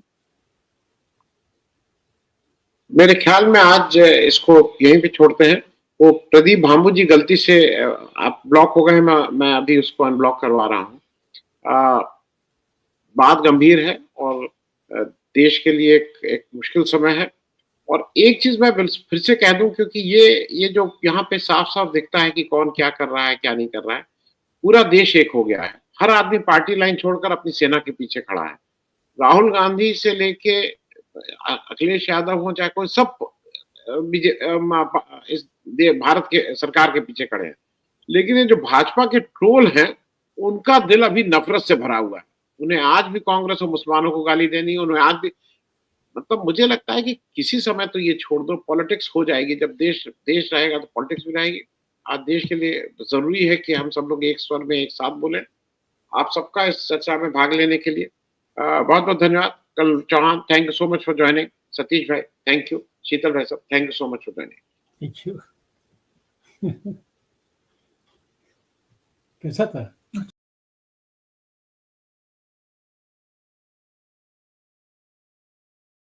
मेरे ख्याल में आज इसको यहीं पे छोड़ते हैं। वो प्रदीप भांबू जी गलती से आप ब्लॉक हो गए, मैं अभी उसको अनब्लॉक करवा रहा हूँ। बात गंभीर है और देश के लिए एक मुश्किल समय है। और एक चीज मैं फिर से कह दूं, क्योंकि ये जो यहाँ पे साफ साफ दिखता है कि कौन क्या कर रहा है क्या नहीं कर रहा है। पूरा देश एक हो गया है, हर आदमी पार्टी लाइन छोड़कर अपनी सेना के पीछे खड़ा है। राहुल गांधी से लेके अखिलेश यादव हो, चाहे कोई, सब इस भारत के सरकार के पीछे खड़े हैं। लेकिन ये जो भाजपा के ट्रोल हैं, उनका दिल अभी नफरत से भरा हुआ है। उन्हें आज भी कांग्रेस और मुसलमानों को गाली देनी, उन्हें आज भी, मतलब मुझे लगता है कि किसी समय तो ये छोड़ दो, पॉलिटिक्स हो जाएगी। जब देश रहेगा तो पॉलिटिक्स भी रहेगी। आज देश के लिए जरूरी है कि हम सब लोग एक स्वर में एक साथ बोलें। आप सबका इस चर्चा में भाग लेने के लिए बहुत बहुत धन्यवाद। कल Chauhan, thank you so much for joining. Satish भाई थैंक यू, शीतल भाई साहब thank you so much for joining. Thank you. कैसा था?